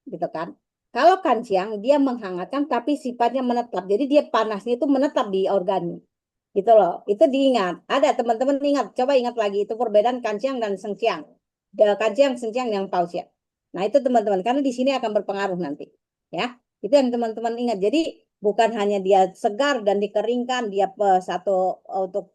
gitu kan. Kalau kanciang dia menghangatkan tapi sifatnya menetap. Jadi dia panasnya itu menetap di organnya. Gitu loh. Itu diingat. Ada teman-teman ingat, coba ingat lagi itu perbedaan kanciang dan sengciang. Kanciang, sengciang yang pausia. Nah, itu teman-teman karena di sini akan berpengaruh nanti. Ya. Itu yang teman-teman ingat. Jadi bukan hanya dia segar dan dikeringkan, dia satu untuk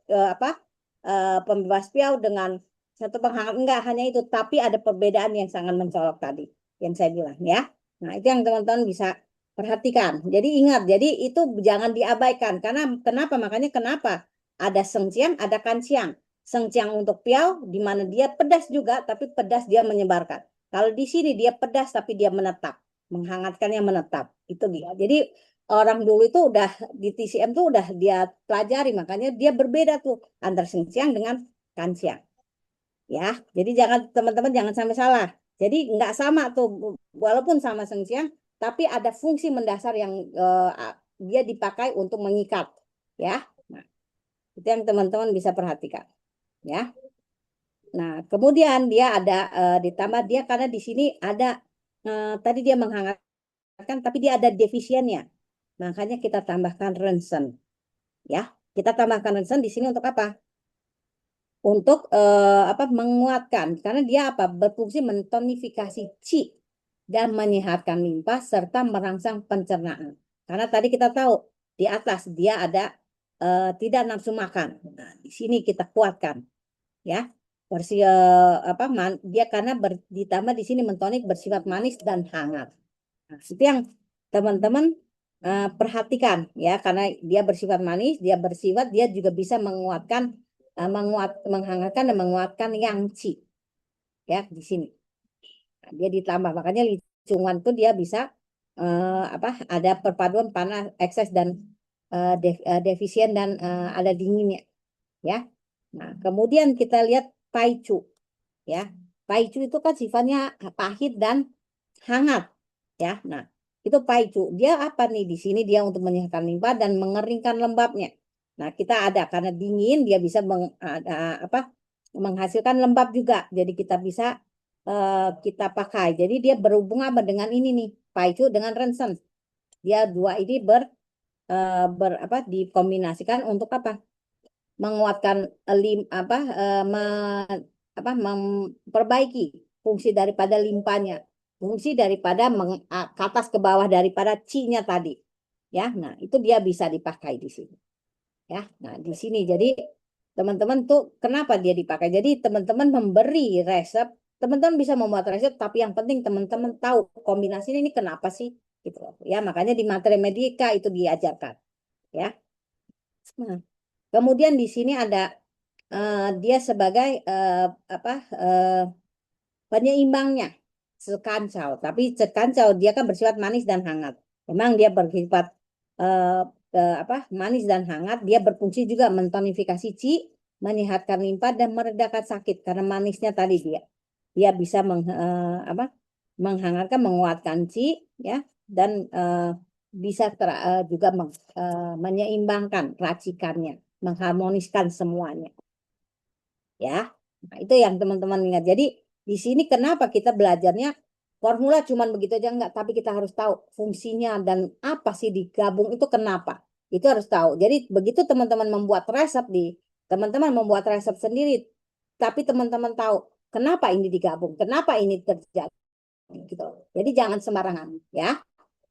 pembebas piau dengan satu penghangat, enggak hanya itu, tapi ada perbedaan yang sangat mencolok tadi yang saya bilang ya. Nah, itu yang teman-teman bisa perhatikan. Jadi ingat, jadi itu jangan diabaikan karena kenapa ada sengciang, ada kanciang. Sengciang untuk piau di mana dia pedas juga tapi pedas dia menyebarkan. Kalau di sini dia pedas tapi dia menetap, menghangatkannya menetap. Itu dia. Jadi orang dulu itu udah di TCM tuh udah dia pelajari, makanya dia berbeda tuh antara sengciang dengan kanciang. Ya, jadi teman-teman jangan sampai salah. Jadi nggak sama tuh, walaupun sama sengsiang, tapi ada fungsi mendasar yang dia dipakai untuk mengikat. Ya, nah, itu yang teman-teman bisa perhatikan. Ya, nah kemudian dia ada ditambah dia karena di sini ada tadi dia menghangatkan, tapi dia ada defisiennya. Makanya kita tambahkan ronsen. Ya, kita tambahkan ronsen di sini untuk apa? Untuk menguatkan karena dia berfungsi mentonifikasi qi dan menyehatkan limpa serta merangsang pencernaan. Karena tadi kita tahu di atas dia ada tidak nafsu makan. Nah, di sini kita kuatkan ya. Dia karena ditambah di sini mentonik bersifat manis dan hangat. Nah, itu yang teman-teman perhatikan ya karena dia bersifat manis, dia juga bisa menguatkan menghangatkan dan menguatkan yang qi ya di sini. Nah, dia ditambah makanya licungan tuh dia bisa ada perpaduan panas ekses dan defisien dan ada dinginnya ya. Nah, kemudian kita lihat paicu ya. Paicu itu kan sifatnya pahit dan hangat ya. Nah, itu paicu. Dia apa nih di sini dia untuk menyehatkan limpa dan mengeringkan lembabnya. Nah, kita ada karena dingin dia bisa menghasilkan lembab juga. Jadi kita bisa kita pakai. Jadi dia berhubungan dengan ini nih, paicu dengan rensen. Dia dua ini dikombinasikan untuk apa? Menguatkan memperbaiki fungsi daripada limpanya, fungsi daripada ke atas ke bawah daripada C-nya tadi. Ya, nah itu dia bisa dipakai di sini. Ya, nah di sini jadi teman-teman tuh kenapa dia dipakai? Jadi teman-teman memberi resep, teman-teman bisa membuat resep, tapi yang penting teman-teman tahu kombinasi ini kenapa sih, gitu. Ya, makanya di materi medika itu diajarkan. Ya. Nah, kemudian di sini ada dia sebagai penyeimbangnya sekancau. Tapi sekancau dia kan bersifat manis dan hangat. Memang dia bersifat manis dan hangat. Dia berfungsi juga mentonifikasi qi, menyehatkan limpa dan meredakan sakit karena manisnya tadi dia bisa menghangatkan, menguatkan qi ya dan bisa juga menyeimbangkan racikannya, mengharmoniskan semuanya. Ya, nah, itu yang teman-teman ingat. Jadi di sini kenapa kita belajarnya formula cuman begitu aja enggak, tapi kita harus tahu fungsinya dan apa sih digabung itu kenapa. Itu harus tahu. Jadi begitu teman-teman membuat resep teman-teman membuat resep sendiri, tapi teman-teman tahu kenapa ini digabung, kenapa ini terjadi gitu. Jadi jangan sembarangan ya.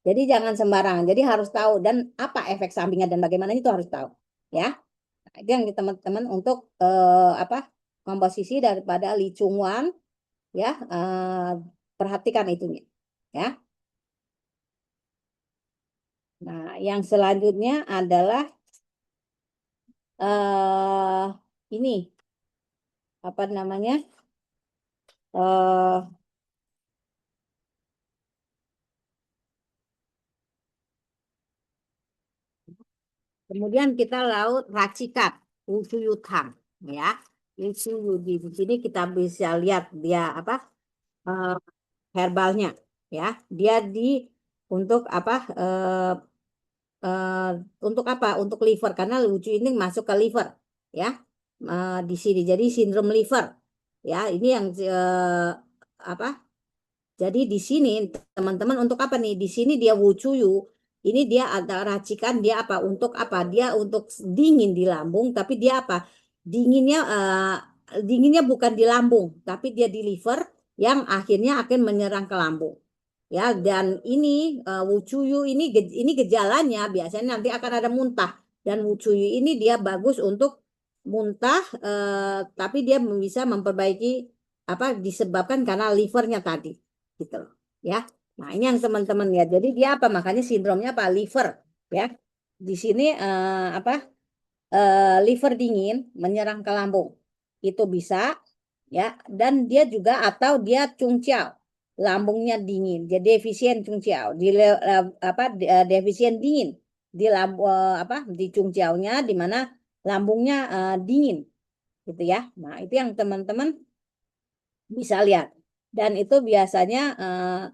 Jadi jangan sembarangan. Jadi harus tahu dan apa efek sampingnya dan bagaimana itu harus tahu ya. Nah, itu yang teman-teman untuk apa komposisi daripada licungwan ya, perhatikan itunya ya. Nah, yang selanjutnya adalah ini apa namanya? eh Kemudian kita laut racikan ucuyutang ya. Ucuyu di sini kita bisa lihat dia apa eh, herbalnya ya. Dia untuk apa eh, untuk apa? Untuk liver karena lucu ini masuk ke liver ya. Di sini jadi sindrom liver ya. Ini yang apa? Jadi di sini teman-teman untuk apa nih? Di sini dia wucuyu. Ini dia ada racikan dia apa? Untuk apa? Dia untuk dingin di lambung, tapi dia apa? Dinginnya dinginnya bukan di lambung, tapi dia di liver yang akhirnya akan menyerang ke lambung. Ya, dan ini wucuyu ini gejalanya biasanya nanti akan ada muntah dan wucuyu ini dia bagus untuk muntah, tapi dia bisa memperbaiki apa disebabkan karena livernya tadi gitu loh ya. Nah, ini yang teman-teman ya. Jadi dia apa? Makanya sindromnya apa? Liver ya. Di sini apa? Liver dingin menyerang ke lambung. Itu bisa ya. Dan dia juga atau dia cungciau. Lambungnya dingin. Jadi defisien cungciau. Apa defisien dingin di lambung apa di cungciaunya di mana lambungnya dingin gitu ya. Nah, itu yang teman-teman bisa lihat. Dan itu biasanya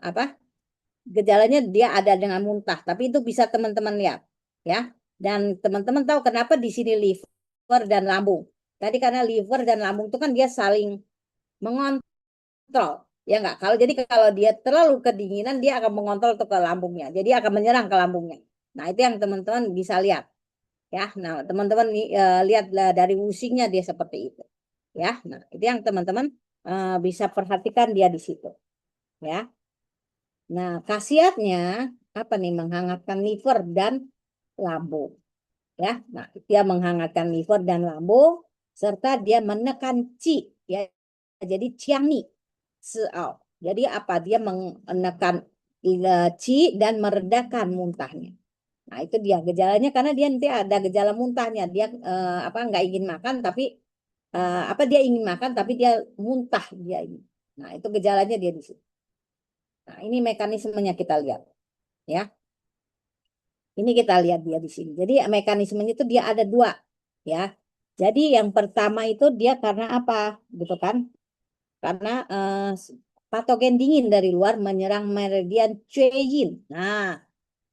apa? Gejalanya dia ada dengan muntah, tapi itu bisa teman-teman lihat ya. Dan teman-teman tahu kenapa di sini liver dan lambung. Tadi karena liver dan lambung itu kan dia saling mengontrol. Ya enggak? Kalau dia terlalu kedinginan dia akan mengontrol tuh ke lambungnya. Jadi akan menyerang ke lambungnya. Nah, itu yang teman-teman bisa lihat ya. Nah, teman-teman lihatlah dari wusingnya dia seperti itu. Ya. Nah, itu yang teman-teman bisa perhatikan dia di situ ya. Nah, khasiatnya apa nih? Menghangatkan liver dan lambung. Ya, nah dia menghangatkan liver dan lambung serta dia menekan qi ya. Jadi ciangni seau. Jadi apa? Dia menekan qi dan meredakan muntahnya. Nah, itu dia gejalanya karena dia nanti ada gejala muntahnya. Dia apa nggak ingin makan tapi apa dia ingin makan tapi dia muntah dia ini. Nah, itu gejalanya dia di situ. Nah, ini mekanismenya kita lihat ya. Ini kita lihat dia di sini. Jadi mekanismenya itu dia ada dua ya. Jadi yang pertama itu dia karena apa gitu kan? Karena patogen dingin dari luar menyerang meridian Cueyin. Nah,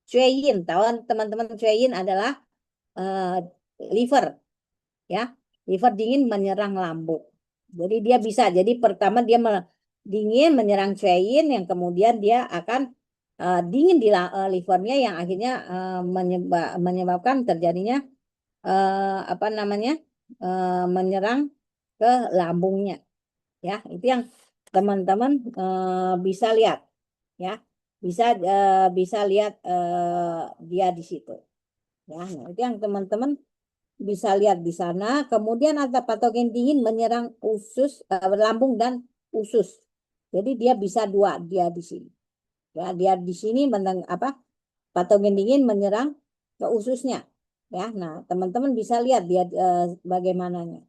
Cueyin, tahu kan teman-teman Cueyin adalah eh, liver ya. Liver dingin menyerang lambung. Jadi dia bisa. Jadi pertama dia dingin menyerang Cueyin yang kemudian dia akan dingin di livernya yang akhirnya menyebabkan terjadinya apa namanya menyerang ke lambungnya ya. Itu yang teman-teman bisa lihat ya, bisa lihat dia di situ ya. Nah, itu yang teman-teman bisa lihat di sana. Kemudian ada patogen dingin menyerang lambung dan usus. Jadi dia bisa dua dia di sini. Ya, dia di sini apa patogen dingin menyerang ke ususnya. Ya, nah teman-teman bisa lihat dia bagaimananya.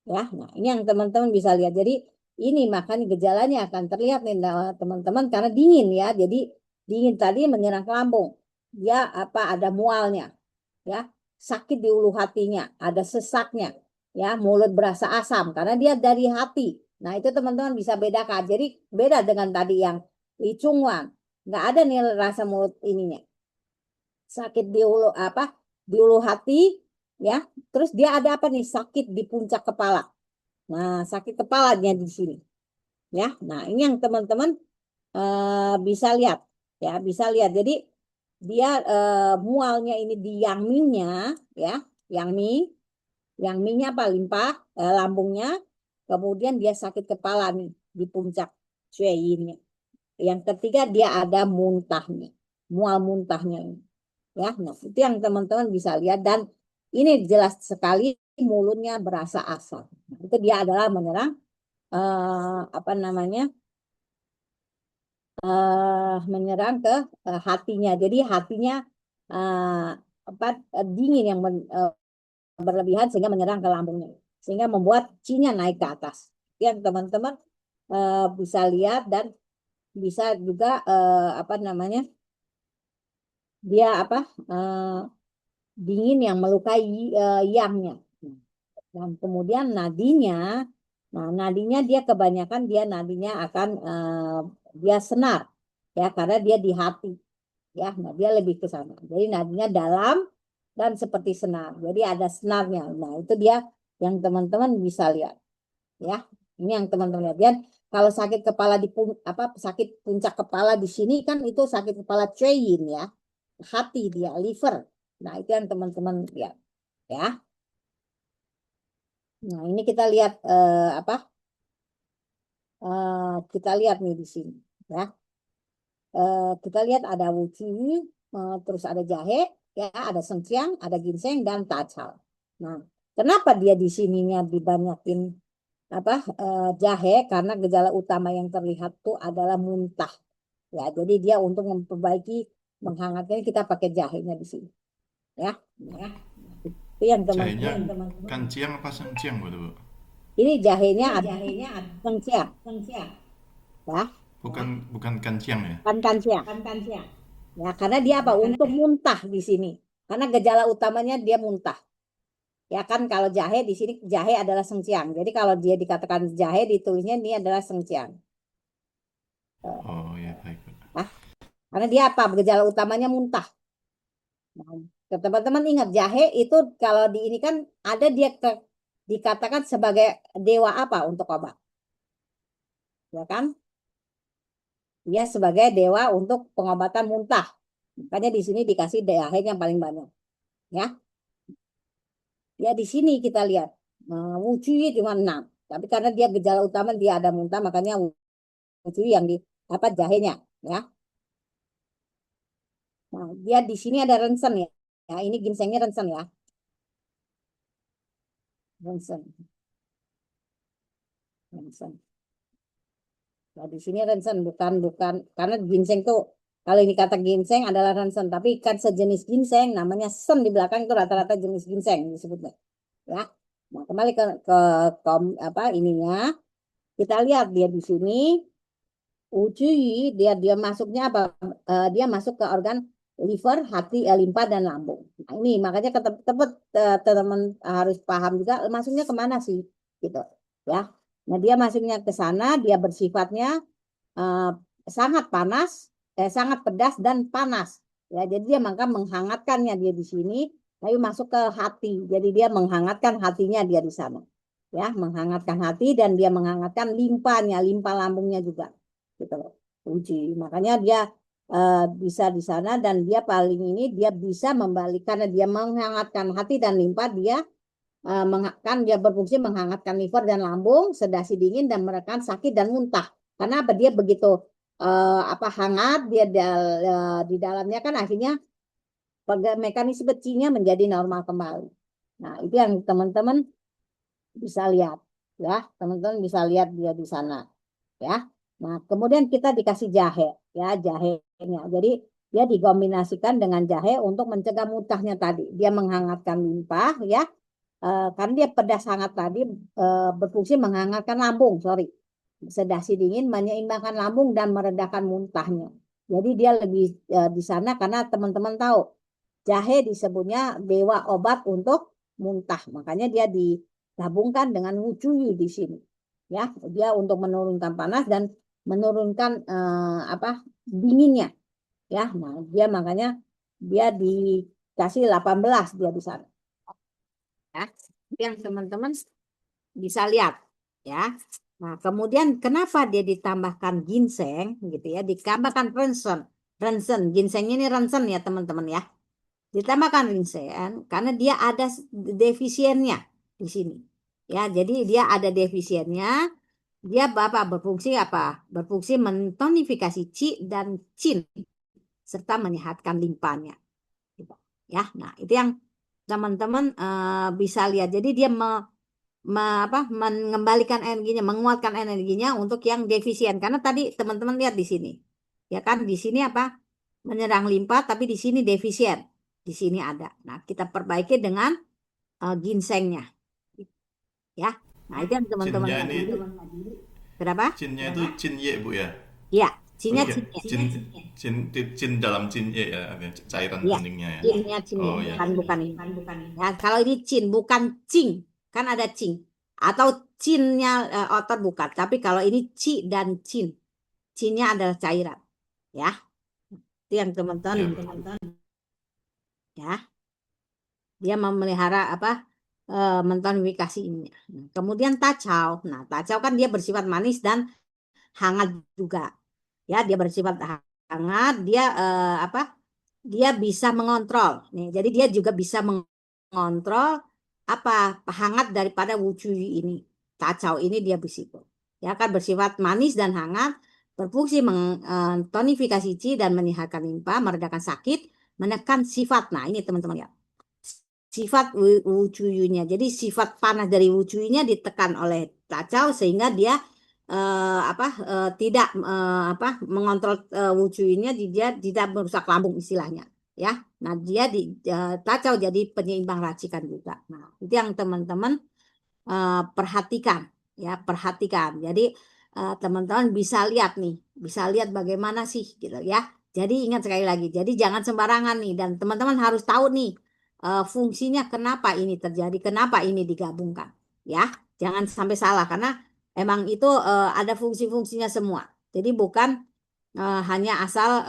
Ya, nah ini yang teman-teman bisa lihat. Jadi ini makanya gejalanya akan terlihat nih teman-teman karena dingin ya. Jadi dingin tadi menyerang ke lambung. Dia apa ada mualnya, ya sakit di ulu hatinya, ada sesaknya, ya mulut berasa asam karena dia dari hati. Nah itu teman-teman bisa bedakan. Jadi beda dengan tadi yang licungwan, nggak ada nih rasa mulut ininya sakit di ulu apa di ulu hati ya. Terus dia ada apa nih sakit di puncak kepala. Nah sakit kepalanya di sini ya. Nah ini yang teman-teman bisa lihat ya, bisa lihat. Jadi dia mualnya ini di Yangmingnya ya, Yangming, Yangmingnya apa limpa lambungnya, kemudian dia sakit kepala nih di puncak Cueyinnya. Yang ketiga dia ada muntahnya, mual muntahnya ini. Ya, nah itu yang teman-teman bisa lihat dan ini jelas sekali mulutnya berasa asam. Nah, itu dia adalah menyerang apa namanya menyerang ke hatinya. Jadi hatinya eh, apa dingin yang berlebihan sehingga menyerang ke lambungnya, sehingga membuat Qi-nya naik ke atas. Yang teman-teman bisa lihat dan bisa juga apa namanya dia apa eh, dingin yang melukai yangnya. Dan kemudian nadinya, nah nadinya dia kebanyakan dia nadinya akan dia senar ya karena dia di hati ya, nah dia lebih ke sana. Jadi nadinya dalam dan seperti senar. Jadi ada senarnya. Nah itu dia yang teman-teman bisa lihat ya. Ini yang teman-teman lihat. Dan kalau sakit kepala di apa sakit puncak kepala di sini kan itu sakit kepala Cheyin ya, hati dia liver. Nah itu yang teman-teman lihat ya. Nah, ini kita lihat apa? Kita lihat nih di sini, ya. Kita lihat ada wuci, terus ada jahe, ya, ada sengciang, ada ginseng dan tacal. Nah, kenapa dia di sininya dibanyakin apa jahe? Karena gejala utama yang terlihat tuh adalah muntah, ya. Jadi dia untuk memperbaiki menghangatnya kita pakai jahenya di sini, ya. Ya. Itu yang Jahenya teman-teman. kanciang apa senciang Bu? Ini jahenya ada sengciang, ya. Bukan bukan kanciang ya? Kan siang. Ya, karena dia apa? Untuk muntah di sini. Karena gejala utamanya dia muntah. Ya kan kalau jahe di sini jahe adalah sengciang. Jadi kalau dia dikatakan jahe ditulisnya ini adalah sengciang. Oh ya baik. Nah, karena dia apa? Gejala utamanya muntah. Nah, teman-teman ingat jahe itu kalau di ini kan ada dia dikatakan sebagai dewa apa untuk obat. Ya kan? Dia sebagai dewa untuk pengobatan muntah. Makanya di sini dikasih jahe yang paling banyak. Ya. Ya di sini kita lihat Wucui cuma 6. Tapi karena dia gejala utama dia ada muntah makanya Wucui yang di apa jahenya ya. Nah, dia di sini ada rensen ya. Ya, ini ginsengnya rensen ya. Rensen. Rensen. Nah, di sini rensen bukan karena ginseng tuh kalau ini kata ginseng adalah rensen, tapi kan sejenis ginseng namanya sen di belakang itu rata-rata jenis ginseng disebutnya. Ya. Nah, kembali ke apa ininya. Kita lihat dia di sini uji dia masuknya apa? Dia masuk ke organ liver, hati, limpa dan lambung. Nah, ini makanya teman teman harus paham juga masuknya kemana sih, gitu, ya. Nah dia masuknya ke sana, dia bersifatnya eh, sangat panas, sangat pedas dan panas. Ya, jadi dia maka menghangatkannya dia di sini, tapi masuk ke hati. Jadi dia menghangatkan hatinya dia di sana. Ya, menghangatkan hati dan dia menghangatkan limpanya, limpa lambungnya juga. Gitu loh. Uji. Makanya dia bisa di sana dan dia paling ini dia bisa membalik karena dia menghangatkan hati dan limpa dia kan dia berfungsi menghangatkan liver dan lambung, sedasi dingin dan meredakan sakit dan muntah. Karena apa dia begitu apa hangat dia di dalamnya kan akhirnya mekanisme Qi-nya menjadi normal kembali. Nah, itu yang teman-teman bisa lihat ya, teman-teman bisa lihat dia di sana ya. Nah, kemudian kita dikasih jahe ya, jahenya. Jadi dia dikombinasikan dengan jahe untuk mencegah muntahnya tadi. Dia menghangatkan limpa ya. Karena dia pedas hangat tadi berfungsi menghangatkan lambung, sorry. Sedasi dingin menyeimbangkan lambung dan meredakan muntahnya. Jadi dia lebih di sana karena teman-teman tahu jahe disebutnya dewa obat untuk muntah. Makanya dia digabungkan dengan wucuyu di sini. Ya, dia untuk menurunkan panas dan menurunkan apa dinginnya. Ya, nah dia makanya dia dikasih 18 dia di sana. Ya, yang teman-teman bisa lihat ya. Nah, kemudian kenapa dia ditambahkan ginseng gitu ya? Ditambahkan Rensen. Rensen, ginsengnya ini Rensen ya teman-teman ya. Ditambahkan ginseng karena dia ada defisiennya di sini. Ya, jadi dia ada defisiennya. Dia berfungsi apa? Berfungsi mentonifikasi Qi dan Qin serta menyehatkan limpanya. Gitu. Ya, nah itu yang teman-teman bisa lihat. Jadi dia mengembalikan energinya, menguatkan energinya untuk yang defisien. Karena tadi teman-teman lihat di sini, ya kan di sini apa? Menyerang limpa, tapi di sini defisien. Di sini ada. Nah, kita perbaiki dengan ginsengnya, ya. Nah, itu yang teman-teman Cinnya lihat. ini, Berapa? cinnya itu cin ye bu ya? Iya, Oh cinnya iya, cinnya. cin dalam cin ye ya, ada cairan Iya, kuningnya ya. cinnya cinnya, Oh ya. bukan ini. Ya, kalau ini cin, bukan cing, kan ada cing. Atau cinnya otot bukan. Tapi kalau ini ci dan cin, cinnya adalah cairan. Ya, itu yang teman-teman, Ya bu. ya. Dia memelihara apa? Mentonifikasi ini. Nah, kemudian tacau. Nah, tacau kan dia bersifat manis dan hangat juga. Ya, dia bersifat hangat, dia apa? Dia bisa mengontrol. Nih, jadi dia juga bisa mengontrol apa? Hangat daripada wucui ini. Tacau ini dia bersifat. Ya kan bersifat manis dan hangat, berfungsi mentonifikasi qi dan menyehatkan limpa, meredakan sakit, menekan sifat. Nah, ini teman-teman ya. Sifat wucuyunya. Jadi sifat panas dari wucuyunya ditekan oleh tacau sehingga dia tidak apa mengontrol wucuyunya, dia tidak merusak lambung istilahnya ya. Nah, dia tacau jadi penyeimbang racikan juga. Nah, itu yang teman-teman perhatikan ya, perhatikan. Jadi teman-teman bisa lihat nih, bisa lihat bagaimana sih gitu ya. Jadi ingat sekali lagi, jadi jangan sembarangan nih, dan teman-teman harus tahu nih fungsinya kenapa ini terjadi, kenapa ini digabungkan ya. Jangan sampai salah karena emang itu ada fungsi-fungsinya semua. Jadi bukan hanya asal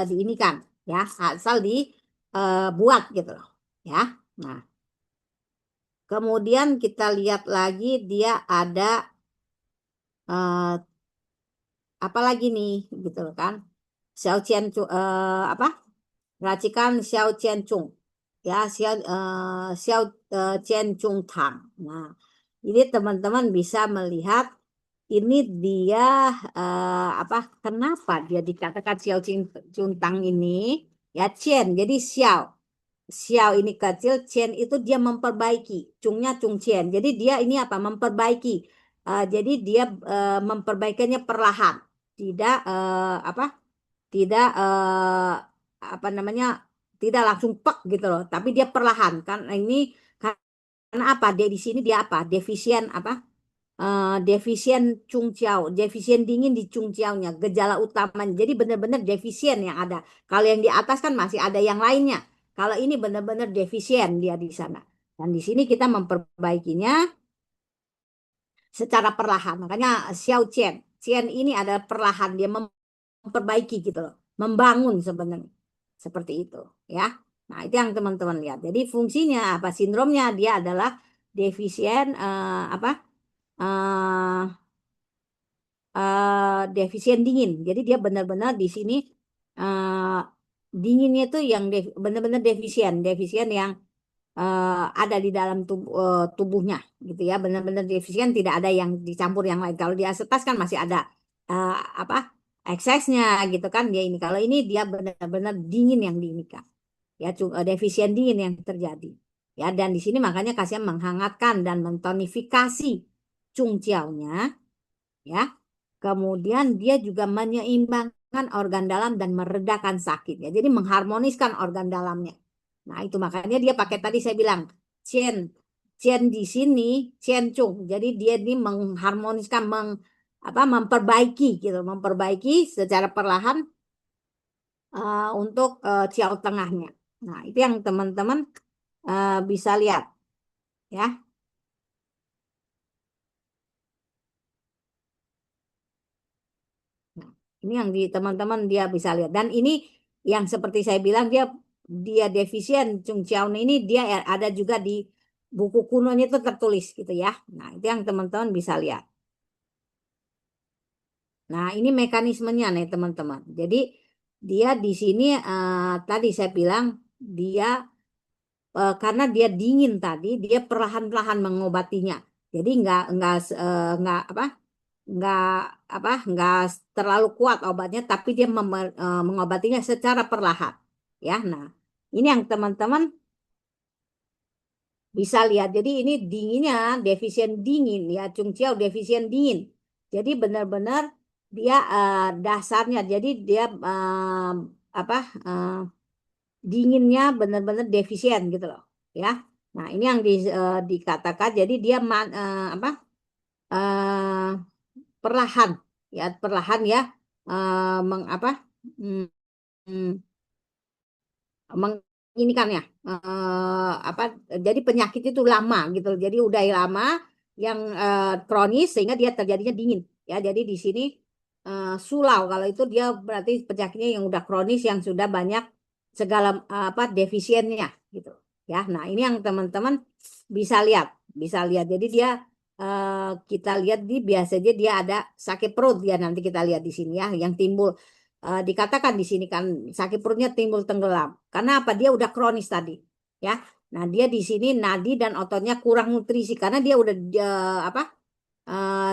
diinikan ya, asal dibuat gitu loh ya. Nah, kemudian kita lihat lagi dia ada eh, apa lagi nih gitu loh kan. Xiao Qian apa? Racikan Xiao Qian Chung. Ya, Xiao Qian Chung Tang. Nah, ini teman-teman bisa melihat ini dia apa? Kenapa dia dikatakan Xiao Qian Chung Tang ini? Ya, Qian. Jadi Xiao. Xiao ini kecil, Qian itu dia memperbaiki, Chungnya Chung Qian. Jadi dia ini apa? Memperbaiki. Jadi dia memperbaikinya perlahan, tidak apa? Tidak apa namanya? Tidak langsung pek gitu loh, tapi dia perlahan kan ini karena apa? Dia di sini dia apa? Defisien apa? Defisien Chungqiao, defisien dingin di Chungqiao-nya, gejala utamanya. Jadi benar-benar defisien yang ada. Kalau yang di atas kan masih ada yang lainnya. Kalau ini benar-benar defisien dia di sana. Dan di sini kita memperbaikinya secara perlahan. Makanya Xiao Qian, Qian ini adalah perlahan, dia memperbaiki gitu loh, membangun sebenarnya. Seperti itu, ya. Nah, itu yang teman-teman lihat. Jadi fungsinya apa? Sindromnya dia adalah defisien apa? eh defisien dingin. Jadi dia benar-benar di sini eh, dinginnya itu yang benar-benar defisien, defisien yang ada di dalam tubuhnya gitu ya, benar-benar defisien, tidak ada yang dicampur yang lain. Kalau di asetas kan masih ada eh, apa eksesnya gitu kan dia ini. Kalau ini dia benar-benar dingin yang diinikan ya, defisien dingin yang terjadi ya. Dan di sini makanya kasihan menghangatkan dan mentonifikasi cungciaunya ya. Kemudian dia juga menyeimbangkan organ dalam dan meredakan sakit ya. Jadi mengharmoniskan organ dalamnya. Nah, itu makanya dia pakai tadi saya bilang Chen. Chen di sini Chen Chung. Jadi dia ini mengharmoniskan memperbaiki gitu, memperbaiki secara perlahan untuk ciao tengahnya. Nah, itu yang teman-teman bisa lihat ya. Nah, ini yang di teman-teman dia bisa lihat. Dan ini yang seperti saya bilang dia dia defisien Chung Chiao ini dia ada juga buku kunonya itu tertulis gitu ya. Nah, itu yang teman-teman bisa lihat. Nah, ini mekanismenya nih teman-teman. Jadi dia di sini tadi saya bilang dia karena dia dingin tadi, dia perlahan-lahan mengobatinya. Jadi nggak nggak nggak terlalu kuat obatnya, tapi dia mengobatinya secara perlahan. Ya, nah ini yang teman-teman bisa lihat. Jadi ini dinginnya defisien dingin ya, Chung Chiao defisien dingin. Jadi benar-benar dia dasarnya. Jadi dia apa eh, dinginnya benar-benar defisien gitu loh. Ya. Nah, ini yang dikatakan. Jadi dia eh, perlahan ya, perlahan ya eh, meng, apa mm, mm, menginikan ya apa jadi penyakit itu lama gitu loh. Jadi udah lama yang kronis sehingga dia terjadinya dingin ya. Jadi di sini sulau kalau itu dia berarti penyakitnya yang udah kronis yang sudah banyak segala defisiennya gitu ya. Nah, ini yang teman-teman bisa lihat jadi dia kita lihat di biasanya dia ada sakit perut ya, nanti kita lihat di sini ya yang timbul. Dikatakan di sini kan sakit perutnya timbul tenggelam. Karena apa? Dia udah kronis tadi, ya. Nah, dia di sini nadi dan ototnya kurang nutrisi karena dia udah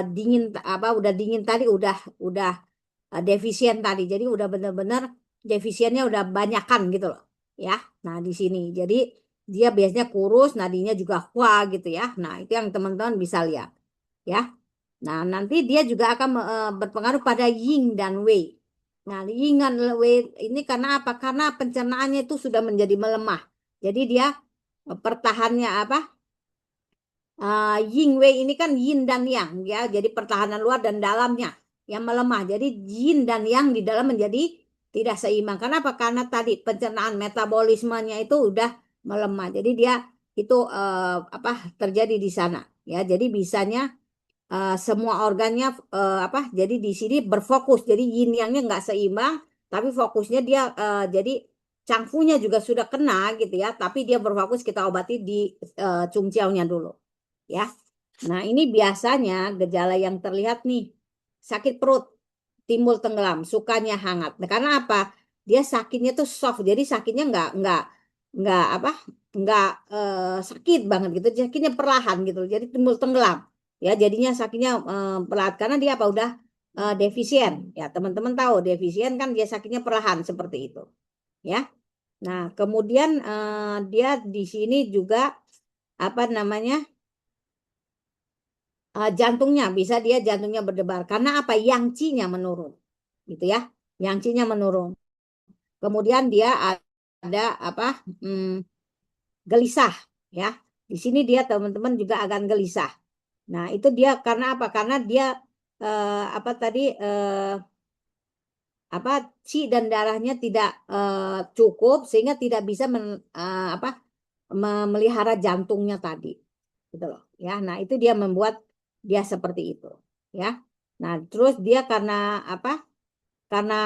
dingin udah dingin tadi udah defisien tadi. Jadi udah bener-bener defisiennya udah banyakan gitu loh, ya. Nah, di sini. Jadi dia biasanya kurus, nadinya juga kuat gitu ya. Nah, itu yang teman-teman bisa lihat, ya. Nah, nanti dia juga akan berpengaruh pada yin dan wei. Nah, yin dan wei ini karena apa? Karena pencernaannya itu sudah menjadi melemah. Jadi dia pertahannya yin wei ini kan yin dan yang ya. Jadi pertahanan luar dan dalamnya yang melemah. Jadi yin dan yang di dalam menjadi tidak seimbang. Kenapa? Karena tadi pencernaan metabolismenya itu udah melemah. Jadi dia itu terjadi di sana ya. Jadi bisanya semua organnya jadi di sini berfokus jadi yin yangnya nggak seimbang tapi fokusnya dia jadi cangfunya juga sudah kena gitu ya tapi dia berfokus kita obati di cungciaunya dulu ya. Nah, ini biasanya gejala yang terlihat nih sakit perut timbul tenggelam sukanya hangat. Nah, karena apa? Dia sakitnya tuh soft jadi sakitnya nggak nggak sakit banget gitu, sakitnya perlahan gitu jadi timbul tenggelam ya. Jadinya sakitnya perlahan karena dia udah defisien ya. Teman-teman tahu defisien kan dia sakitnya perlahan seperti itu ya. Nah, kemudian dia di sini juga apa namanya jantungnya bisa dia jantungnya berdebar karena apa yang nya menurun gitu ya, yang nya menurun. Kemudian dia ada hmm, gelisah ya. Di sini dia teman-teman juga akan gelisah. Nah, itu dia karena apa? Karena dia apa tadi qi dan darahnya tidak cukup sehingga tidak bisa memelihara jantungnya tadi. Gitu loh. Ya, nah itu dia membuat dia seperti itu, ya. Nah, terus dia karena apa? Karena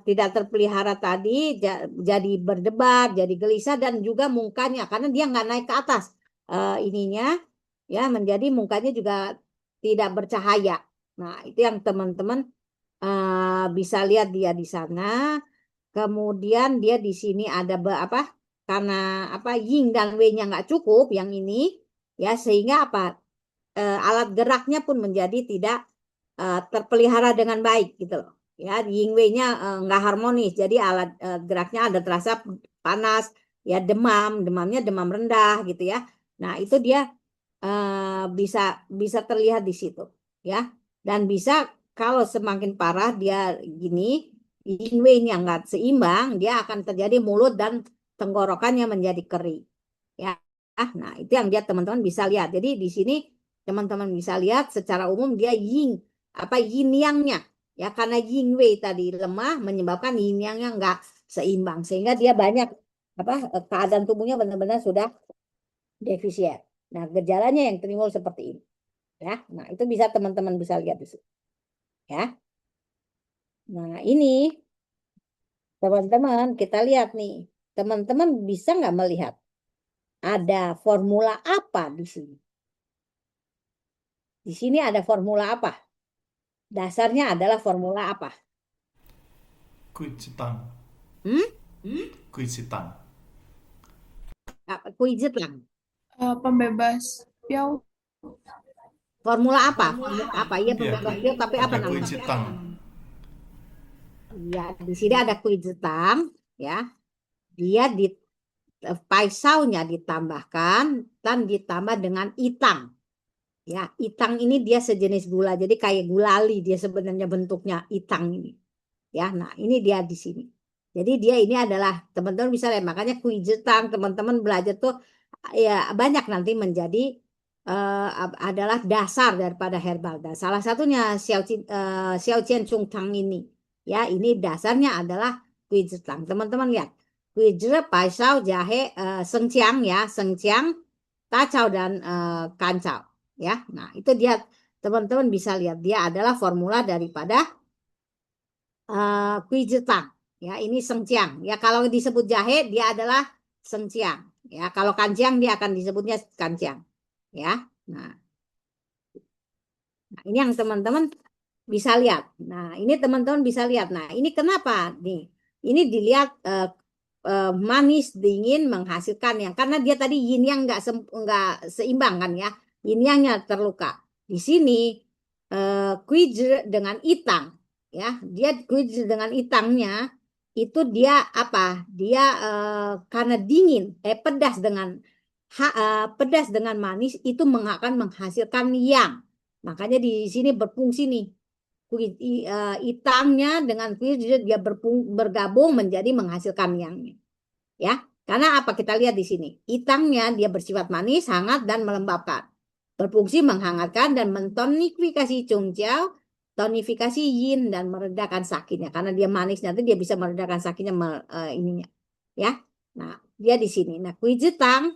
tidak terpelihara tadi jadi berdebar, jadi gelisah dan juga mukanya karena dia nggak naik ke atas ininya ya menjadi mukanya juga tidak bercahaya. Nah, itu yang teman-teman bisa lihat dia di sana. Kemudian dia di sini ada karena yin dan wei-nya nggak cukup yang ini ya sehingga alat geraknya pun menjadi tidak terpelihara dengan baik gitu loh. Ya, yin wei-nya nggak harmonis. Jadi alat geraknya ada terasa panas, ya demamnya demam rendah gitu ya. Nah, itu dia bisa bisa terlihat di situ ya. Dan bisa kalau semakin parah dia gini, yin wei-nya nggak seimbang, dia akan terjadi mulut dan tenggorokannya menjadi kering. Ya. Nah, itu yang dia teman-teman bisa lihat. Jadi di sini teman-teman bisa lihat secara umum dia yin yangnya ya karena yin wei tadi lemah menyebabkan yin yangnya nggak seimbang sehingga dia banyak keadaan tubuhnya benar-benar sudah defisien. Nah, gejalanya yang timbul seperti ini ya. Nah, itu bisa teman-teman bisa lihat di sini ya. Nah, ini teman-teman kita lihat nih. Teman-teman bisa nggak melihat? ada formula apa di sini? Di sini ada formula apa? Dasarnya adalah formula apa? Kuicitang. Hmm? Kuicitang. Kuijet lah. Pembebas piau. Formula apa? Formula apa? Iya, Iya, pembebas biok, tapi apa ada namanya? kuicitang. Ya, di sini ada kuijetang, ya. Dia di paisaunya ditambahkan dan ditambah dengan itang. Ya, itang ini dia sejenis gula. Jadi kayak gulali dia sebenarnya bentuknya itang ini. Ya, nah ini dia di sini. Jadi dia ini adalah teman-teman bisa lihat makanya kuijetang teman-teman belajar tuh ya banyak nanti menjadi adalah dasar daripada herbal. Dan salah satunya Xiao Chung Tang ini. Ya, ini dasarnya adalah kuijetang. Teman-teman lihat. Kuijet, paisau, jahe, sengciang ya, sengciang, kacau dan kancau ya. Nah, itu dia teman-teman bisa lihat dia adalah formula daripada kuijetang. Ya, ini sengciang. Ya, kalau disebut jahe dia adalah sengciang. Ya, kalau kanciang dia akan disebutnya kanciang. Ya. Nah, ini yang teman-teman bisa lihat. Nah, ini teman-teman bisa lihat. Nah, ini kenapa nih? Ini dilihat manis dingin menghasilkan yang karena dia tadi yin yang nggak seimbang kan ya. Yin yangnya terluka. Di sini kuije dengan itang ya. Dia kuije dengan itangnya itu dia apa? Dia karena dingin pedas dengan manis itu akan menghasilkan yang. Makanya di sini berfungsi nih itangnya dengan kuis dia bergabung menjadi menghasilkan yangnya. Ya, karena apa kita lihat di sini? Itangnya dia bersifat manis, hangat dan melembabkan. Berfungsi menghangatkan dan mentonifikasi cungciao, tonifikasi yin dan meredakan sakitnya. Karena dia manis nanti dia bisa meredakan sakitnya ininya. Ya. Nah, dia di sini. Nah, kuijetang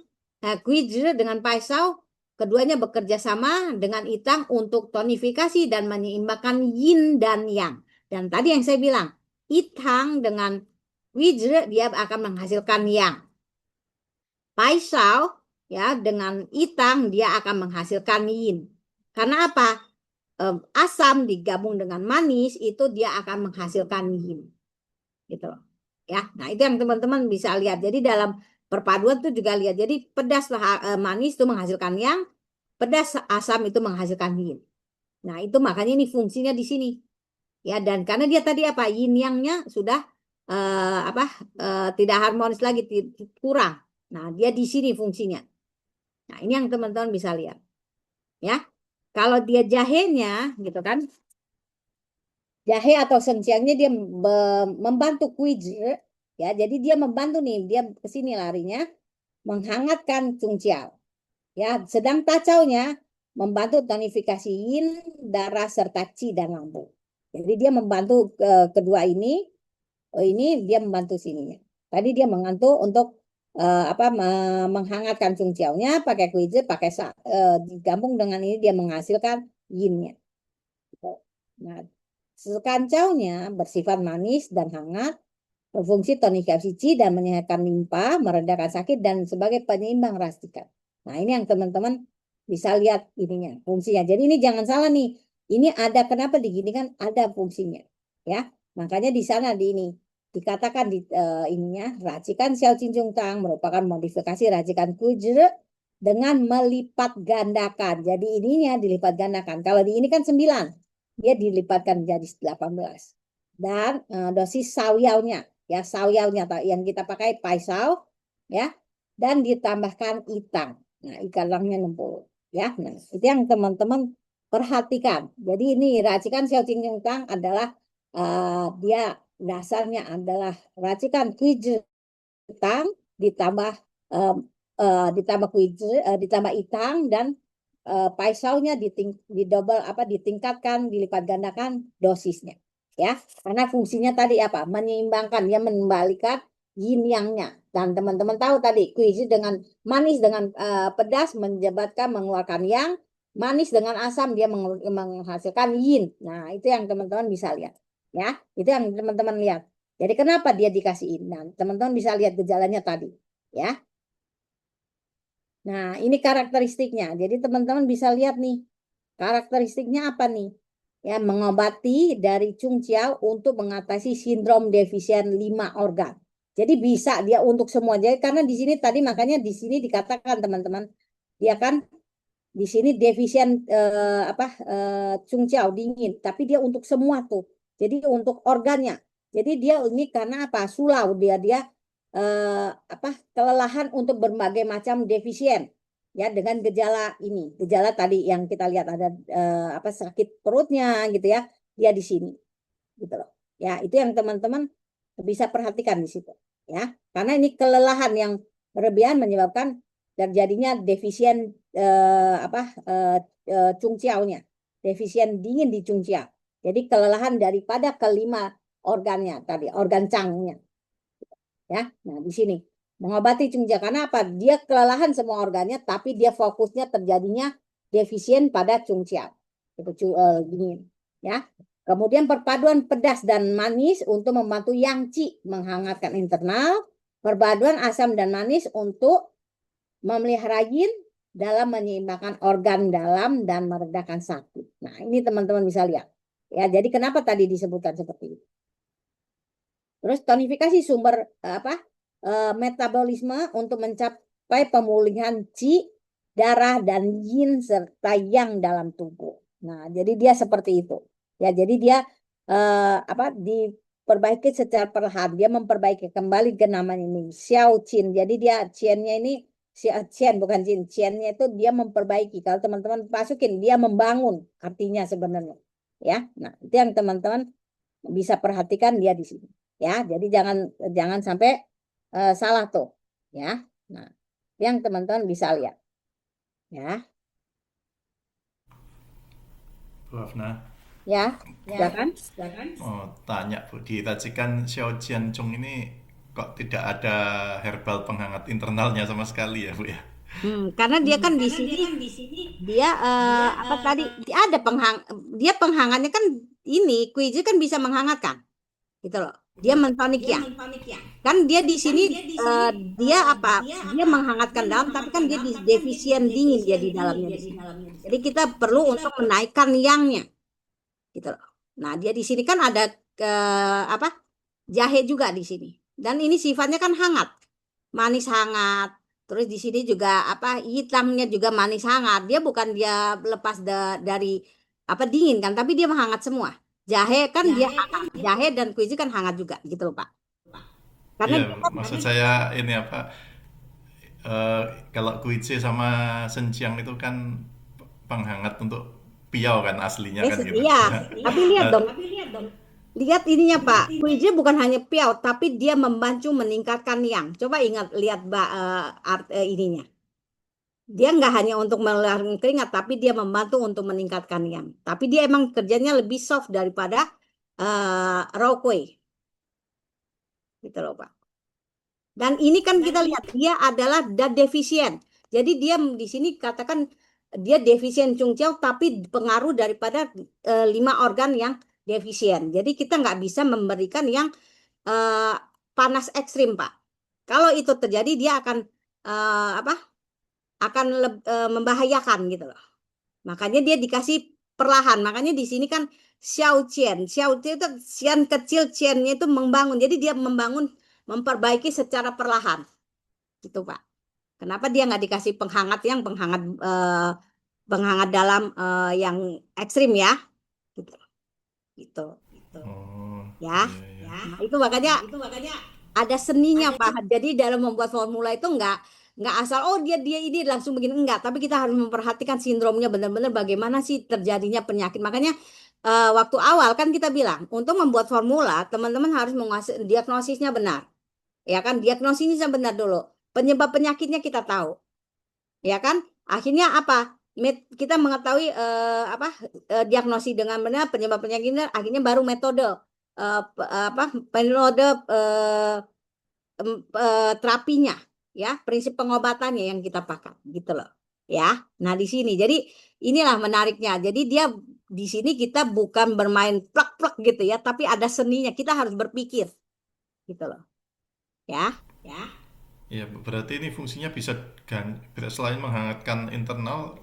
dengan paisau keduanya bekerja sama dengan itang untuk tonifikasi dan menyeimbangkan yin dan yang. Dan tadi yang saya bilang, itang dengan kuije dia akan menghasilkan yang. Paisau ya dengan itang dia akan menghasilkan yin. Karena apa? Asam digabung dengan manis itu dia akan menghasilkan yin. Gitu loh. Ya. Nah, itu yang teman-teman bisa lihat. Jadi dalam perpaduan tuh juga lihat. Jadi pedas manis itu menghasilkan yang, pedas asam itu menghasilkan yin. Nah, itu makanya ini fungsinya di sini. Ya, dan karena dia tadi apa? Yin yangnya sudah tidak harmonis lagi, kurang. Nah, dia di sini fungsinya. Nah, ini yang teman-teman bisa lihat. Ya. Kalau dia jahenya gitu kan. Jahe atau senciangnya dia membantu kuije ya. Jadi dia membantu nih, dia ke sini larinya menghangatkan cungciao. Ya, sedang tacaunya membantu tonifikasi yin, darah serta qi dan lambung. Jadi dia membantu kedua ini dia membantu sininya. Tadi dia mengantuk untuk menghangatkan cungciaunya pakai kuije, pakai digabung dengan ini dia menghasilkan yinnya. Nah, sekancaunya bersifat manis dan hangat, berfungsi tonifikasi qi dan menyehatkan limpa, meredakan sakit dan sebagai penyeimbang rastikan. Nah, ini yang teman-teman bisa lihat ininya, fungsinya. Jadi ini jangan salah nih. Ini ada kenapa diginikan ada fungsinya. Ya. Makanya di sana di ini dikatakan di ininya racikan Xiao Jinjung Tang merupakan modifikasi racikan kujre dengan melipat gandakan. Jadi ininya dilipat gandakan. Kalau di ini kan 9, dia dilipatkan menjadi 18. Dan dosis sawyaunya ya sawyaunya yang kita pakai paisau ya dan ditambahkan itang. Nah, ikalangnya 60 ya. Nah, itu yang teman-teman perhatikan. Jadi ini racikan Xiao Jinjung Tang adalah dia dasarnya adalah racikan kuije tang ditambah ditambah kuije ditambah itang dan paisaunya ditingkatkan dilipat gandakan dosisnya ya karena fungsinya tadi apa menyeimbangkan ya mengembalikan yin yangnya dan teman-teman tahu tadi kuiji dengan manis dengan pedas menyebabkan mengeluarkan yang manis dengan asam dia menghasilkan yin. Nah, itu yang teman-teman bisa lihat ya itu yang teman-teman lihat. Jadi kenapa dia dikasih yin? Nah, teman-teman bisa lihat gejalanya tadi ya. Nah, ini karakteristiknya. Jadi teman-teman bisa lihat nih, karakteristiknya apa nih? Ya, mengobati dari Chung Chiao untuk mengatasi sindrom defisien 5 organ. Jadi bisa dia untuk semua. Jadi karena di sini tadi makanya di sini dikatakan teman-teman, dia kan di sini defisien Chung Chiao dingin, tapi dia untuk semua tuh. Jadi untuk organnya. Jadi dia ini karena apa? Sulau dia kelelahan untuk berbagai macam defisien ya dengan gejala ini. Gejala tadi yang kita lihat ada sakit perutnya gitu ya. Dia di sini gitu loh. Ya, itu yang teman-teman bisa perhatikan di situ ya. Karena ini kelelahan yang berlebihan menyebabkan terjadinya defisien Chung Chiao-nya. Defisien dingin di Chung Chiao. Jadi kelelahan daripada kelima organnya tadi, organ Chang-nya. Ya, nah di sini mengobati Chung Chiao karena apa? Dia kelelahan semua organnya, tapi dia fokusnya terjadinya defisien pada Chung Chiao. Itu dingin. Ya. Kemudian perpaduan pedas dan manis untuk membantu Yang Qi menghangatkan internal, perpaduan asam dan manis untuk memelihara yin dalam menyeimbangkan organ dalam dan meredakan sakit. Nah, ini teman-teman bisa lihat. Ya, jadi kenapa tadi disebutkan seperti itu? Terus tonifikasi sumber metabolisme untuk mencapai pemulihan qi, darah dan yin serta yang dalam tubuh. Nah, jadi dia seperti itu. Ya, jadi dia diperbaiki secara perlahan. Dia memperbaiki kembali ke namanya ini Xiao Qin. Jadi dia Qian-nya ini Qian bukan Qin. Qian-nya itu dia memperbaiki. Kalau teman-teman masukin dia membangun artinya sebenarnya. Ya. Nah, itu yang teman-teman bisa perhatikan dia di sini. Ya, jadi jangan sampai salah tuh. Ya. Nah, yang teman-teman bisa lihat. Ya. Bu Hafna, Ya, silakan. tanya Bu, di racikan Xiao Jian Chung ini kok tidak ada herbal penghangat internalnya sama sekali ya Bu ya? Karena dia kan di sini dia dia ada dia penghangatnya kan ini kuiji kan bisa menghangatkan gitu loh. Dia mentonik ya. Kan dia di sini dia dia menghangatkan dalam tapi kan dia di defisien dingin dia di dalamnya di sini. Jadi kita perlu untuk menaikkan yangnya gitu loh. Nah, dia di sini kan ada jahe juga di sini. Dan ini sifatnya kan hangat. Manis hangat. Terus di sini juga hitamnya juga manis hangat. Dia bukan dia lepas dari dingin kan, tapi dia menghangat semua. Jahe kan dia hangat. Jahe dan kuici kan hangat juga gitu loh, Pak. Karena Iya, dia kan maksud saya ini eh, kalau kuice sama senjiang itu kan penghangat untuk piau kan aslinya kan gitu. iya. Tapi lihat dong. Lihat ininya Pak, kuici bukan hanya piau, tapi dia membantu meningkatkan yang. Coba ingat lihat Mbak ininya. Dia nggak hanya untuk mengeluarkan keringat, tapi dia membantu untuk meningkatkan yang. Tapi dia emang kerjanya lebih soft daripada raw kue. Gitu loh Pak. Dan ini kan kita lihat dia adalah defisien. Jadi dia di sini katakan dia defisien Chung Chiao, tapi pengaruh daripada 5 organ yang defisien. Jadi kita nggak bisa memberikan yang panas ekstrim Pak. Kalau itu terjadi dia akan membahayakan gitu loh. Makanya dia dikasih perlahan. Makanya di sini kan Xiao Qian. Xiao Qian itu Xian kecil, Qian-nya itu membangun. Jadi dia membangun, memperbaiki secara perlahan. Gitu Pak. Kenapa dia nggak dikasih penghangat yang penghangat dalam yang ekstrim ya? Gitu. Gitu. Oh, Ya. iya, iya. Nah, itu makanya ada seninya Pak. Jadi dalam membuat formula itu nggak asal dia ini langsung begini enggak, tapi kita harus memperhatikan sindromnya benar-benar bagaimana sih terjadinya penyakit. Makanya waktu awal kan kita bilang untuk membuat formula teman-teman harus menguasai diagnosisnya benar. Ya kan diagnosisnya benar dulu. Penyebab penyakitnya kita tahu. Ya kan? Akhirnya apa? Kita mengetahui diagnosis dengan benar penyebab penyakitnya, akhirnya baru metode metode terapinya ya, prinsip pengobatannya yang kita pakai gitu loh. Ya. Nah, di sini. Jadi inilah menariknya. Jadi dia di sini kita bukan bermain plak-plak gitu ya, tapi ada seninya. Kita harus berpikir gitu loh. Ya. Ya, berarti ini fungsinya bisa selain menghangatkan internal,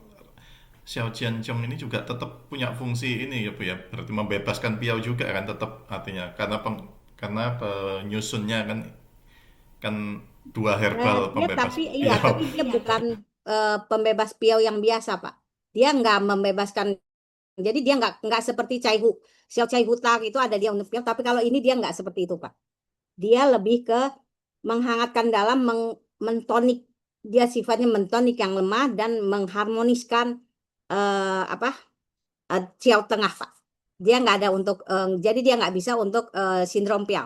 Xiao Jianzhong ini juga tetap punya fungsi ini ya Bu ya. Berarti membebaskan piau juga kan tetap artinya karena penyusunnya kan kan dua herbal Dia pembebas iya, piau. tapi dia bukan pembebas piau yang biasa, Pak. Dia nggak membebaskan, jadi dia nggak seperti Xiao Cai Hutang itu ada dia untuk piau, tapi kalau ini dia nggak seperti itu, Pak. Dia lebih ke menghangatkan dalam mentonik, dia sifatnya mentonik yang lemah dan mengharmoniskan apa Xiao Tengah, Pak. Dia nggak ada untuk, jadi dia nggak bisa untuk sindrom piau,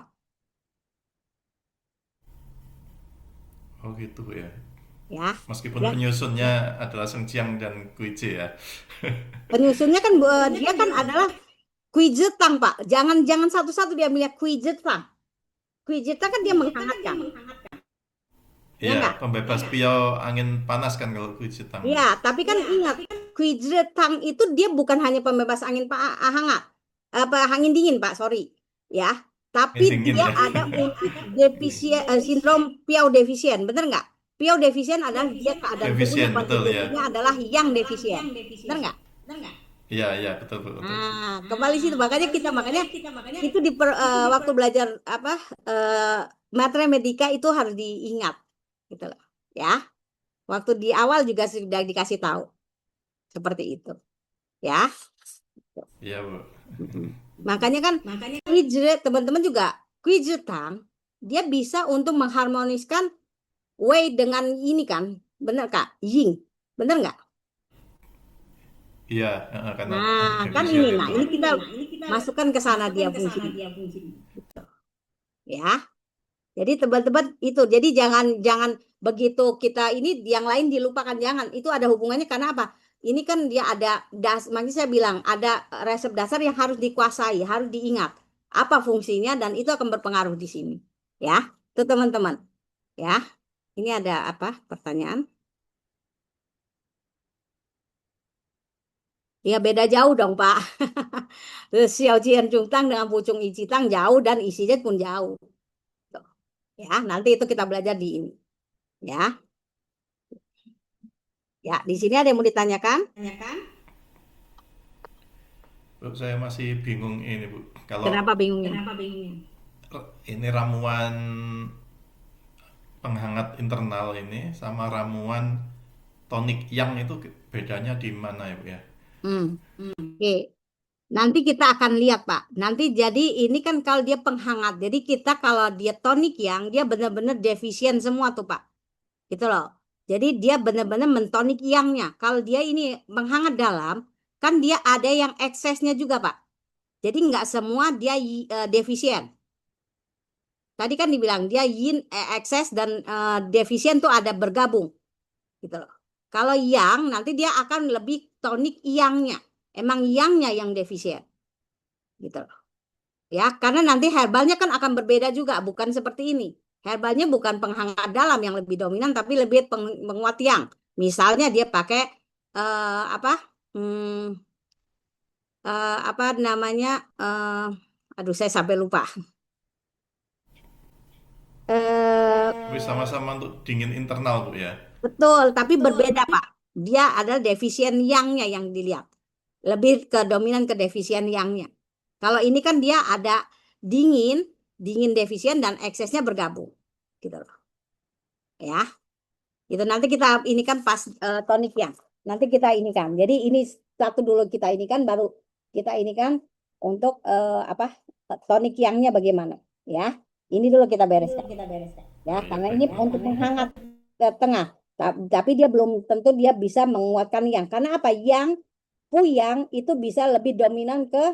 Oh gitu ya. ya. Meskipun Dia penyusunnya adalah Seng Jiang dan Kuice ya. penyusunnya kan dia kan adalah Kuizetang, Pak. Jangan satu-satu dia punya Kuizetang. Kuizetang kan dia menghangatkan. Ya Iya, enggak? pembebas piau angin panas kan kalau Kuice Tang Iya, itu. tapi kan ingat, Kuizetang itu dia bukan hanya pembebas angin hangat, apa angin dingin, Pak, sorry. Ya, tapi Angin dingin dia ya. ada untuk sindrom piau defisien, bener nggak? Piau defisien adalah dia keadaan tubuhnya Defisien betul ya. konstitusinya adalah yang defisien, bener nggak? Iya, iya, betul, betul, betul. Nah, kembali situ makanya itu waktu belajar apa matematika itu harus diingat gitu loh. Ya, waktu di awal juga sudah dikasih tahu seperti itu, ya. Iya, Bu. Mm-mm. Makanya kan teman-teman juga Quizetang dia bisa untuk mengharmoniskan Wei dengan ini kan, bener Kak? Ying, bener nggak? Iya, karena Nah, kan defisien ini, itu. ini kita masukkan ke sana dia fungsinya, ya. Jadi tebal-tebal itu. Jadi jangan jangan begitu kita ini yang lain dilupakan, jangan. Itu ada hubungannya karena apa? Ini kan dia ada makanya saya bilang ada resep dasar yang harus dikuasai, harus diingat apa fungsinya dan itu akan berpengaruh di sini. Ya, itu teman-teman. Ya, ini ada apa pertanyaan? Ya beda jauh dong Pak. Xiao Jian Tang dengan Pucung Icitang jauh dan isinya pun jauh. Ya, nanti itu kita belajar di ini. Ya. Ya, di sini ada yang mau ditanyakan? Bu, saya masih bingung ini, Bu. Kalau Kenapa bingungnya? ini ramuan penghangat internal ini sama ramuan tonik yang itu bedanya di mana ya, Bu ya? Hmm. Oke. Nanti kita akan lihat, Pak. Nanti jadi ini kan kalau dia penghangat. Jadi kita kalau dia tonik yang dia benar-benar defisien semua tuh, Pak. Gitu loh. Jadi dia benar-benar mentonik yangnya. Kalau dia ini menghangat dalam, kan dia ada yang eksesnya juga, Pak. Jadi nggak semua dia defisien. Tadi kan dibilang dia yin ekses dan defisien tuh ada bergabung gitu loh. Kalau yang nanti dia akan lebih tonik yangnya. Emang yangnya yang defisien gitu loh. Ya, karena nanti herbalnya kan akan berbeda juga, bukan seperti ini. Herbalnya bukan penghangat dalam yang lebih dominan tapi lebih penguat yang. Misalnya dia pakai apa? Hmm, apa namanya? Aduh saya sampai lupa. Eh Tapi sama-sama untuk dingin internal, Bu ya. Betul, tapi berbeda, Pak. Dia adalah defisien yangnya yang dilihat. Lebih ke dominan ke defisien yangnya. Kalau ini kan dia ada dingin, dingin defisien dan eksesnya bergabung. Gitu loh. Ya. Itu nanti kita ini kan pas tonik yang. Nanti kita ini kan. Jadi ini satu dulu kita ini kan baru kita ini kan untuk apa? Tonik yangnya bagaimana, ya. Ini dulu kita bereskan. Ya, Oh iya, karena baik, ini Bu. untuk menghangat ke tengah. Tapi dia belum tentu dia bisa menguatkan yang. Karena apa? Yang puyang itu bisa lebih dominan ke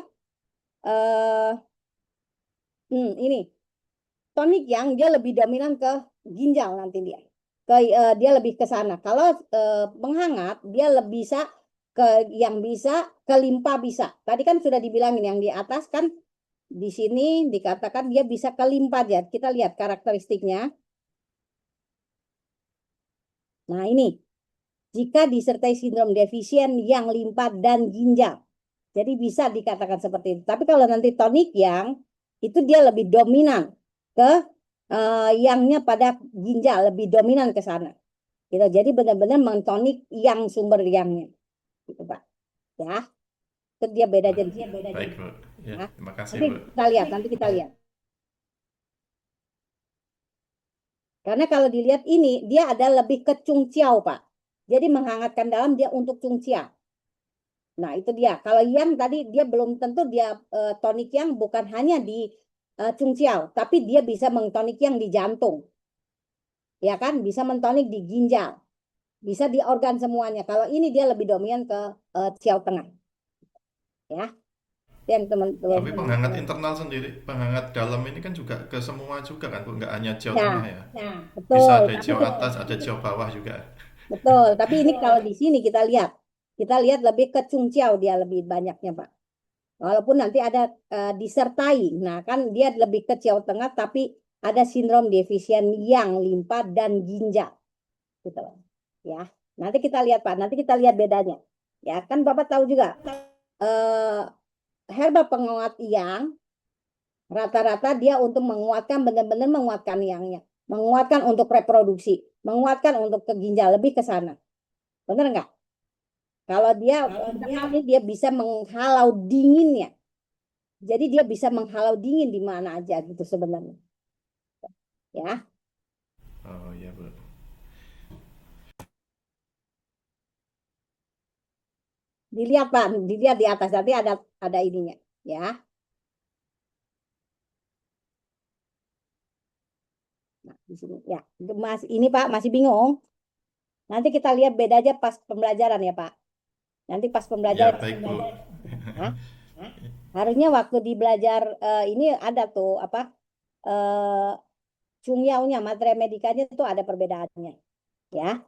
eh ini tonik yang dia lebih dominan ke ginjal nanti dia. Dia lebih ke sana. Kalau menghangat dia lebih bisa ke yang bisa ke limpa bisa. Tadi kan sudah dibilangin yang di atas kan di sini dikatakan dia bisa ke limpa ya. Kita lihat karakteristiknya. Nah, ini jika disertai sindrom defisien yang limpa dan ginjal. Jadi bisa dikatakan seperti itu. Tapi kalau nanti tonik yang itu dia lebih dominan ke yangnya pada ginjal lebih dominan ke sana. Gitu. Jadi benar-benar mentonik yang sumber yangnya, gitu Pak. Ya, itu dia beda Wah, jenis. baik Bu. Ya, Ya. terima kasih Nanti Bu. kita lihat, nanti kita lihat. Karena kalau dilihat ini, dia ada lebih ke cungciau, Pak. Jadi menghangatkan dalam dia untuk cungciau. Nah, itu dia. Kalau yang tadi dia belum tentu dia tonik yang bukan hanya di cungciau, tapi dia bisa mengtonik yang di jantung. Ya kan? Bisa mentonik di ginjal. Bisa di organ semuanya. Kalau ini dia lebih dominan ke ciau tengah. Ya. Yang teman-teman. Tapi penghangat internal sendiri, penghangat dalam ini kan juga ke semua juga kan Bu, nggak hanya Jawa Ya, Tengah ya. Bisa betul. ada Tapi Jawa atas, ada Jawa bawah juga. betul. Tapi ini kalau di sini kita lihat lebih ke cungciau dia lebih banyaknya, Pak. Walaupun nanti ada disertai. Nah, kan dia lebih ke ciau tengah tapi ada sindrom defisien yang limpa dan ginjal. Gitu loh. Ya. Nanti kita lihat, Pak. Nanti kita lihat bedanya. Ya, kan Bapak tahu juga eh, herbal penguat yang rata-rata dia untuk menguatkan benar-benar menguatkan yangnya, menguatkan untuk reproduksi, menguatkan untuk ke ginjal lebih ke sana. Benar nggak? Kalau dia ini dia bisa menghalau dinginnya. Jadi dia bisa menghalau dingin di mana aja gitu sebenarnya. Ya, Oh iya Bu. dilihat Pak, dilihat di atas nanti ada ininya, ya. Nah, di sini ya. Mas ini Pak masih bingung. Nanti kita lihat beda aja pas pembelajaran ya Pak. Nanti pas Ya pembelajaran baik Bu. Hah? Harusnya waktu di belajar ini ada tuh apa eh Cungyaunya, materi medikanya itu ada perbedaannya, ya.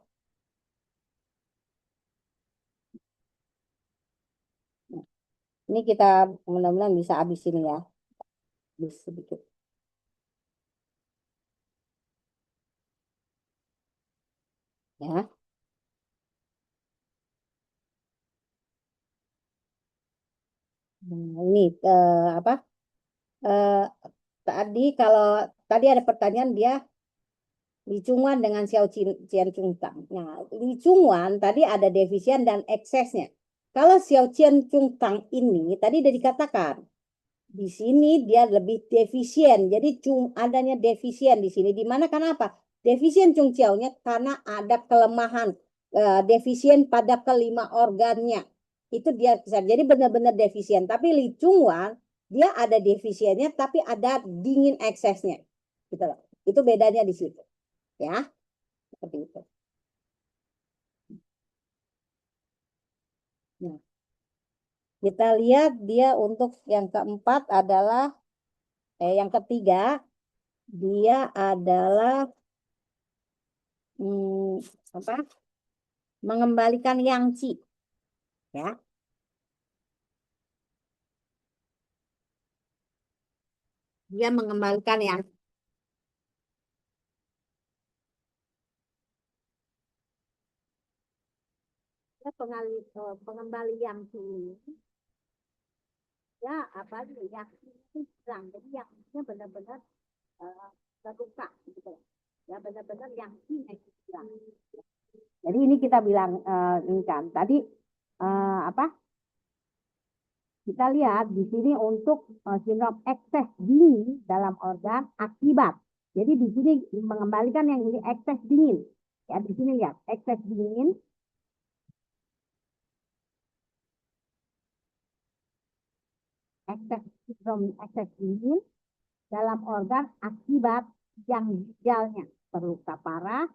Ini kita mudah-mudahan bisa habis ini ya, habis sedikit, ya. Nah, ini apa? Eh, tadi kalau tadi ada pertanyaan dia Li Chungwan dengan Xiao Qian Tang. Nah, Li Chungwan tadi ada defisien dan eksesnya. Kalau Xiao Qian Tang ini tadi sudah dikatakan di sini dia lebih defisien. Jadi adanya defisien di sini. Di mana karena apa? Defisien Ciaunya karena ada kelemahan defisien pada kelima organnya. Itu dia besar. Jadi benar-benar defisien. Tapi Li Chungwan dia ada defisiennya tapi ada dingin eksesnya. Gitu loh. Itu bedanya di situ. Ya, seperti itu. Nah, kita lihat dia untuk yang keempat adalah yang ketiga dia adalah hmm, apa? Mengembalikan yang Qi, ya. Dia mengembalikan yang pengembali yang Qi ini ya apa yang itu hilang. Jadi yang ini benar-benar terluka gitu. Ya benar-benar yang Qi itu hilang. Jadi ini kita bilang ini kan tadi apa? Kita lihat di sini untuk sindrom ekses dingin dalam organ akibat. Jadi di sini mengembalikan yang ini ekses dingin. Ya di sini lihat ekses dingin, sindrom ekses dingin dalam organ akibat yang gejalanya terluka parah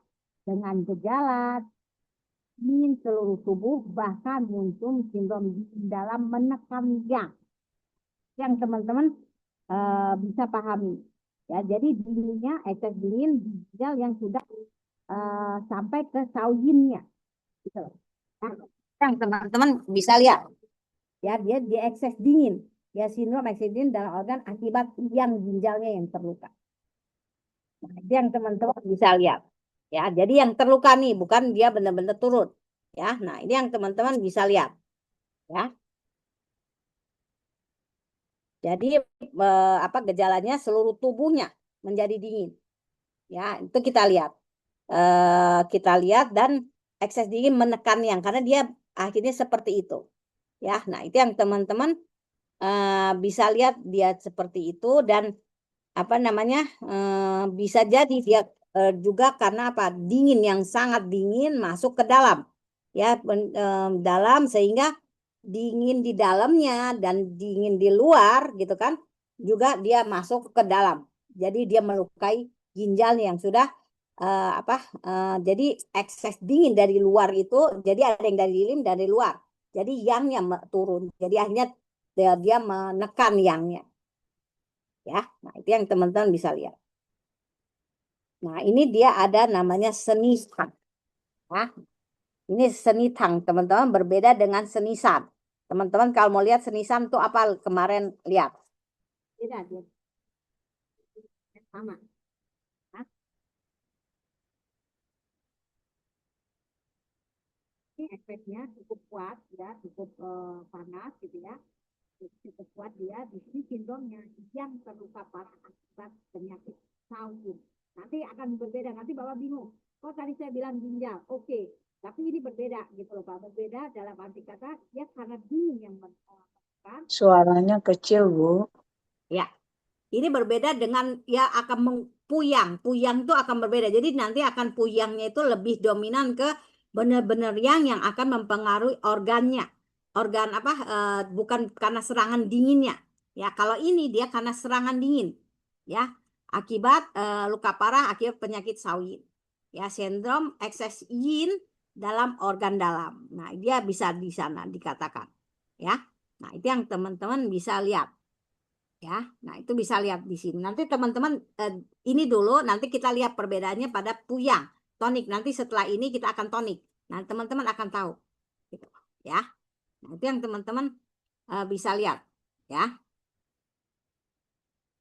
dengan gejala dingin seluruh tubuh bahkan muncul sindrom dingin dalam menekan yang teman-teman bisa pahami. Ya, jadi dinginnya ekses dingin ginjal yang sudah sampai ke sauyinnya, gitu loh. Nah, yang teman-teman bisa lihat, ya dia di ekses dingin, ya sindrom ekses dingin dalam organ akibat yang ginjalnya yang terluka. Nah, itu yang teman-teman bisa lihat, ya. Jadi yang terluka nih bukan dia benar-benar turun, ya. Nah ini yang teman-teman bisa lihat, ya. Jadi apa gejalanya seluruh tubuhnya menjadi dingin. Ya, itu kita lihat. Kita lihat dan ekses dingin menekan yang karena dia akhirnya seperti itu. Ya, nah itu yang teman-teman bisa lihat dia seperti itu dan apa namanya bisa jadi dia juga karena apa dingin yang sangat dingin masuk ke dalam ya dalam sehingga dingin di dalamnya dan dingin di luar gitu kan juga dia masuk ke dalam jadi dia melukai ginjalnya yang sudah apa jadi ekses dingin dari luar itu jadi ada yang dari dalam dari luar jadi yangnya turun jadi akhirnya dia menekan yangnya ya. Nah, itu yang teman-teman bisa lihat. Nah, ini dia ada namanya seni tang. Nah, ini seni tang, teman-teman berbeda dengan seni san. Teman-teman kalau mau lihat seni san itu apa kemarin lihat? Beda dia. Sama. Nah, ini efeknya cukup kuat ya, cukup panas gitu ya. Cukup kuat dia di sini sindromnya yang terluka parah akibat penyakit Shaolin. Nanti akan berbeda. Nanti Bapak bingung. Kok tadi saya bilang ginjal? Oke. Tapi ini berbeda gitu loh Pak. Berbeda dalam arti kata ya karena dingin yang menekan. Suaranya kecil, Bu. Ya, ini berbeda dengan ya akan puyang. Puyang itu akan berbeda. Jadi nanti akan puyangnya itu lebih dominan ke benar-benar yang akan mempengaruhi organnya. Organ apa? Bukan karena serangan dinginnya. Ya, kalau ini dia karena serangan dingin. Ya, akibat luka parah akibat penyakit Shaolin. Ya, sindrom ekses yin dalam organ dalam. Nah, dia bisa di sana dikatakan. Ya. Nah, itu yang teman-teman bisa lihat. Ya, nah itu bisa lihat di sini. Nanti teman-teman ini dulu, nanti kita lihat perbedaannya pada puyang, tonik. Nanti setelah ini kita akan tonik. Nah, teman-teman akan tahu, gitu. Ya, nah itu yang teman-teman bisa lihat, ya.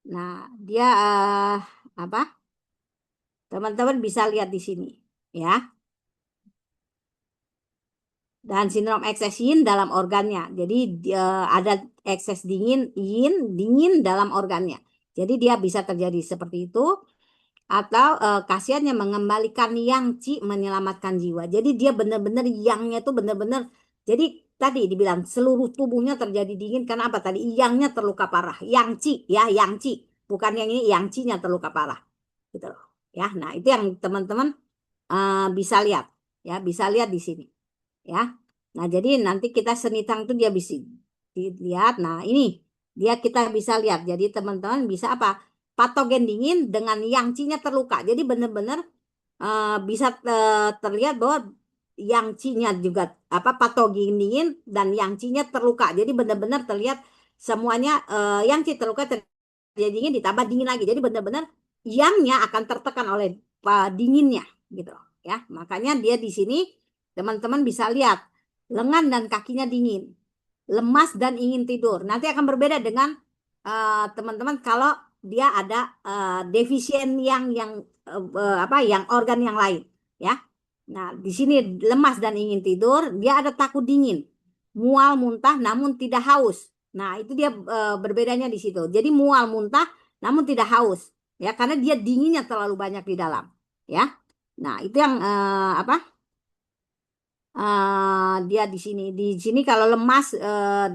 Nah, dia apa? Teman-teman bisa lihat di sini, ya. Dan sindrom ekses yin dalam organnya. Jadi ada ekses dingin dalam organnya. Jadi dia bisa terjadi seperti itu. Atau kasihannya mengembalikan yang ci menyelamatkan jiwa. Jadi dia benar-benar yangnya tuh benar-benar. Jadi tadi dibilang seluruh tubuhnya terjadi dingin karena apa tadi? Yangnya terluka parah. Yang ci ya, yang ci. Bukan yang ini, yang ci-nya terluka parah. Gitu loh. Ya, nah itu yang teman-teman bisa lihat. Ya, bisa lihat di sini. Ya. Nah, jadi nanti kita senitang tuh dia bisa dilihat. Nah, ini dia kita bisa lihat. Jadi teman-teman bisa apa? Patogen dingin dengan yang cinya terluka. Jadi benar-benar bisa terlihat bahwa yang cinya juga apa patogen dingin dan yang cinya terluka. Jadi benar-benar terlihat semuanya yang ci terluka terjadi dingin ditambah dingin lagi. Jadi benar-benar yangnya akan tertekan oleh dinginnya gitu ya. Makanya dia di sini teman-teman bisa lihat lengan dan kakinya dingin, lemas dan ingin tidur. Nanti akan berbeda dengan teman-teman kalau dia ada defisien yang apa yang organ yang lain ya. Nah, di sini lemas dan ingin tidur, dia ada takut dingin, mual muntah namun tidak haus. Nah, itu dia berbedanya di situ. Jadi mual muntah namun tidak haus ya karena dia dinginnya terlalu banyak di dalam ya. Nah, itu yang apa? Dia di sini kalau lemas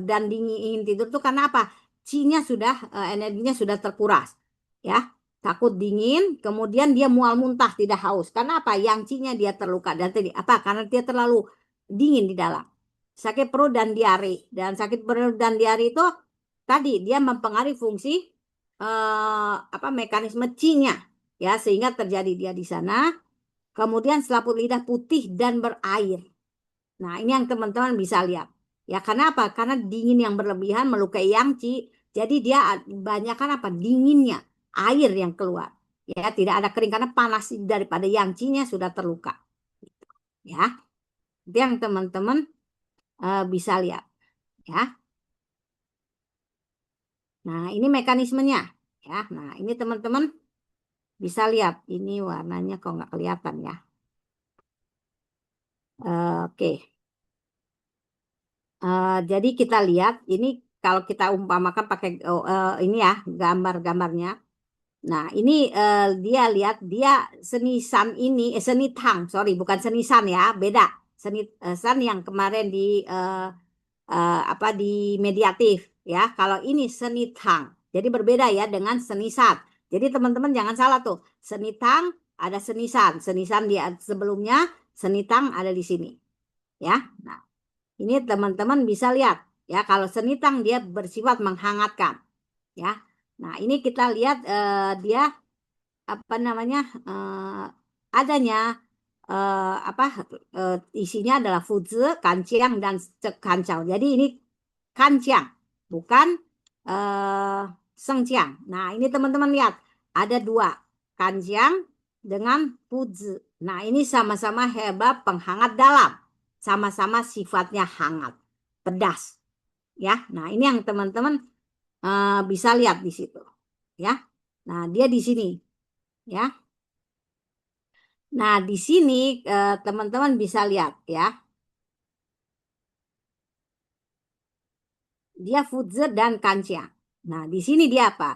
dan dingin tidur tuh karena apa? Cinya sudah energinya sudah terkuras ya takut dingin kemudian dia mual muntah tidak haus karena apa yang cinya dia terluka dan tadi apa karena dia terlalu dingin di dalam sakit perut dan sakit perut dan diare itu tadi dia mempengaruhi fungsi apa mekanisme cinya ya sehingga terjadi dia di sana kemudian selaput lidah putih dan berair. Nah, ini yang teman-teman bisa lihat. Ya, karena apa? Karena dingin yang berlebihan melukai yangci. Jadi dia banyak kan apa? Dinginnya, air yang keluar. Ya, tidak ada kering karena panas daripada yangcinya sudah terluka. Ya, itu yang teman-teman bisa lihat. Ya, nah ini mekanismenya. Ya, nah ini teman-teman bisa lihat. Ini warnanya kok nggak kelihatan ya. Oke. Jadi kita lihat ini kalau kita umpamakan pakai ini ya gambar-gambarnya. Nah, ini dia lihat dia senisan ini senitang, sorry bukan senisan ya, beda. Senisan yang kemarin di mediatif ya. Kalau ini senitang. Jadi berbeda ya dengan senisan. Jadi teman-teman jangan salah tuh. Senitang ada senisan. Senisan di sebelumnya, senitang ada di sini. Ya. Nah, ini teman-teman bisa lihat ya kalau senitang dia bersifat menghangatkan ya. Nah, ini kita lihat dia apa namanya adanya isinya adalah fuzi, kanciang dan kancau. Jadi ini kanciang, bukan eh, sengciang. Nah, ini teman-teman lihat ada dua kanciang dengan fuzi. Nah, ini sama-sama herbal penghangat dalam, sama-sama sifatnya hangat, pedas. Ya, nah ini yang teman-teman bisa lihat di situ. Ya, nah dia di sini. Ya, nah di sini teman-teman bisa lihat ya. Dia Fuzze dan Kancia. Nah, di sini dia apa?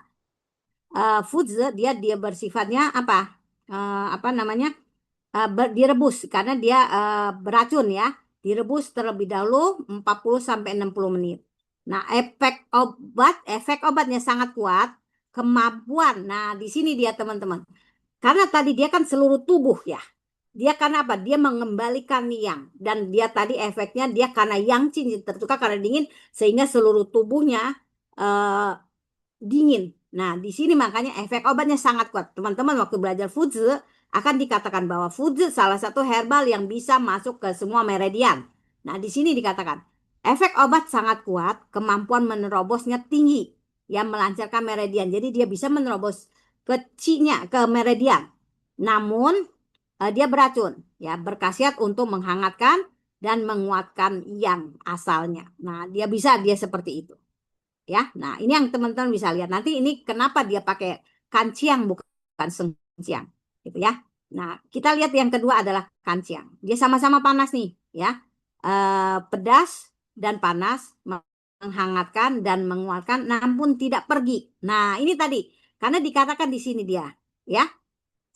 Fuzze dia bersifatnya apa? Apa namanya? Direbus karena dia beracun ya. Direbus terlebih dahulu 40 sampai 60 menit. Nah, efek obatnya sangat kuat. Kemampuan. Nah, di sini dia teman-teman. Karena tadi dia kan seluruh tubuh ya. Dia karena apa? Dia mengembalikan yang dan dia tadi efeknya dia karena yang tertukar karena dingin sehingga seluruh tubuhnya eh, dingin. Nah, di sini makanya efek obatnya sangat kuat. Teman-teman waktu belajar Fuzze akan dikatakan bahwa Fuzze salah satu herbal yang bisa masuk ke semua meridian. Nah, di sini dikatakan efek obat sangat kuat, kemampuan menerobosnya tinggi yang melancarkan meridian. Jadi dia bisa menerobos ke meridian. Namun dia beracun, ya berkhasiat untuk menghangatkan dan menguatkan yang asalnya. Nah, dia seperti itu. Ya, nah ini yang teman-teman bisa lihat. Nanti ini kenapa dia pakai kanciang bukan sengciang, gitu ya. Nah, kita lihat yang kedua adalah kanciang. Dia sama-sama panas nih, ya. Pedas dan panas, menghangatkan dan menguatkan, namun tidak pergi. Nah, ini tadi karena dikatakan di sini dia, ya.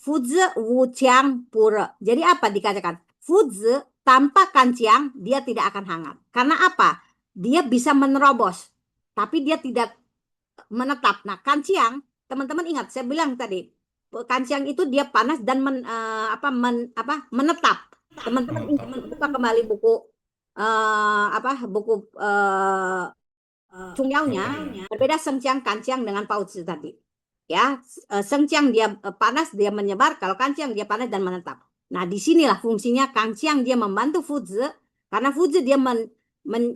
Fuzi wuciang pura. Jadi apa dikatakan? Fuzi tanpa kanciang dia tidak akan hangat. Karena apa? Dia bisa menerobos, tapi dia tidak menetap. Nah, kanciang, teman-teman ingat saya bilang tadi, kanciang itu dia panas dan menetap. Teman-teman ingat Menetap. buka kembali buku buku Cungyaunya Oh iya. berbeda sengciang kanciang dengan pautsi tadi. Ya, sengciang dia panas dia menyebar, kalau kanciang dia panas dan menetap. Nah, disinilah fungsinya kanciang dia membantu Fuzi karena Fuzi dia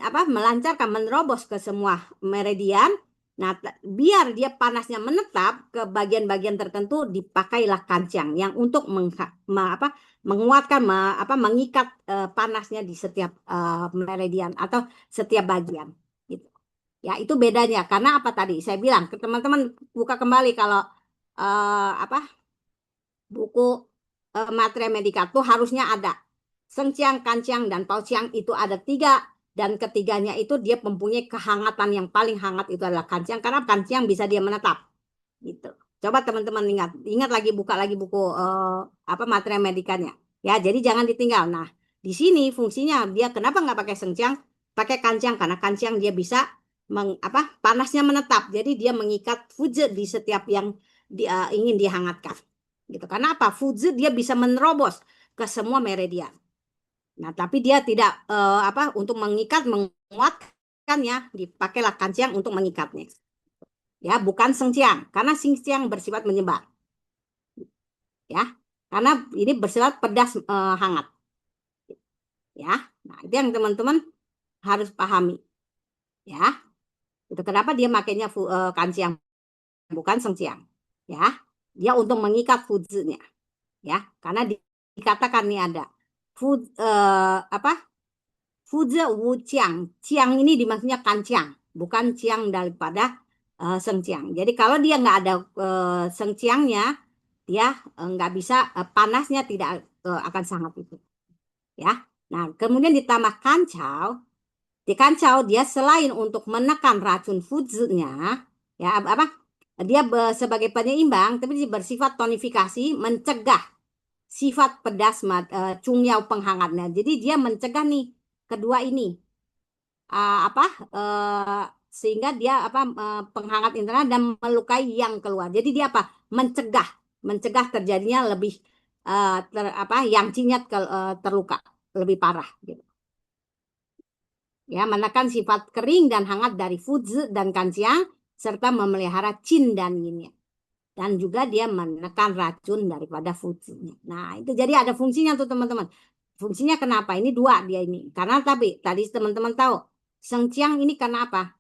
melancarkan menerobos ke semua meridian. Nah, biar dia panasnya menetap ke bagian-bagian tertentu dipakailah kanciang yang untuk menguatkan mengikat panasnya di setiap meridian atau setiap bagian. Gitu. Ya, itu bedanya. Karena apa tadi? Saya bilang ke teman-teman buka kembali kalau apa buku materi medika tuh harusnya ada sengciang, kanciang, dan pauciang itu ada tiga dan ketiganya itu dia mempunyai kehangatan yang paling hangat itu adalah kanciang karena kanciang bisa dia menetap gitu. Coba teman-teman ingat lagi buka lagi buku materi medikanya. Ya, jadi jangan ditinggal. Nah, di sini fungsinya dia kenapa nggak pakai sengciang, pakai kanciang karena kanciang dia bisa panasnya menetap. Jadi dia mengikat fuje di setiap yang dia ingin dihangatkan. Gitu. Karena apa? Fuje dia bisa menerobos ke semua meridian. Nah, tapi dia tidak untuk mengikat menguatkan ya, dipakailah kanciang untuk mengikatnya. Ya, bukan sengciang karena sengciang bersifat menyebar. Ya. Karena ini bersifat pedas hangat. Ya. Nah, itu yang teman-teman harus pahami. Ya. Itu kenapa dia makainya kanciang bukan sengciang. Ya. Dia untuk mengikat fuzinya. Ya, karena dikatakan nih ada Fu, Fuzi Wu Chiang. Chiang ini dimaksudnya kanciang, bukan ciang daripada Seng Ciang. Jadi kalau dia nggak ada Seng Ciangnya, dia nggak bisa panasnya tidak akan sangat itu. Ya. Nah, kemudian ditambah kancau. Di kancau dia selain untuk menekan racun fuzinya, ya Dia sebagai penyeimbang, tapi dia bersifat tonifikasi, mencegah sifat pedas cungyao penghangatnya. Jadi dia mencegah nih kedua ini apa sehingga dia penghangat internal dan melukai yang keluar. Jadi dia apa? Mencegah terjadinya lebih yang cinyat terluka lebih parah gitu. Ya, menekan sifat kering dan hangat dari Fuzi dan Kanxiang serta memelihara Qin dan Yin-nya. Dan juga dia menekan racun daripada Fuzi-nya. Nah, itu jadi ada fungsinya tuh teman-teman. Fungsinya kenapa? Ini dua dia ini. Karena tadi teman-teman tahu, Sengciang ini karena apa?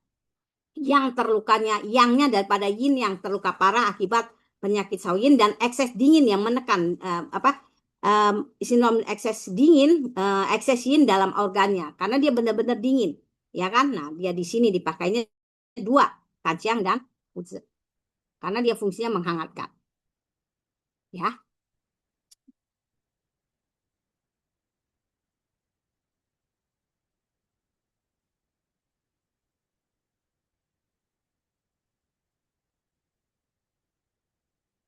Yang terlukanya, yangnya daripada yin yang terluka parah akibat penyakit Shaoyin dan ekses dingin yang menekan sindrom ekses dingin, ekses yin dalam organnya. Karena dia benar-benar dingin, ya kan? Nah, dia di sini dipakainya dua, Kanxiang dan Fuzi. Karena dia fungsinya menghangatkan. Ya.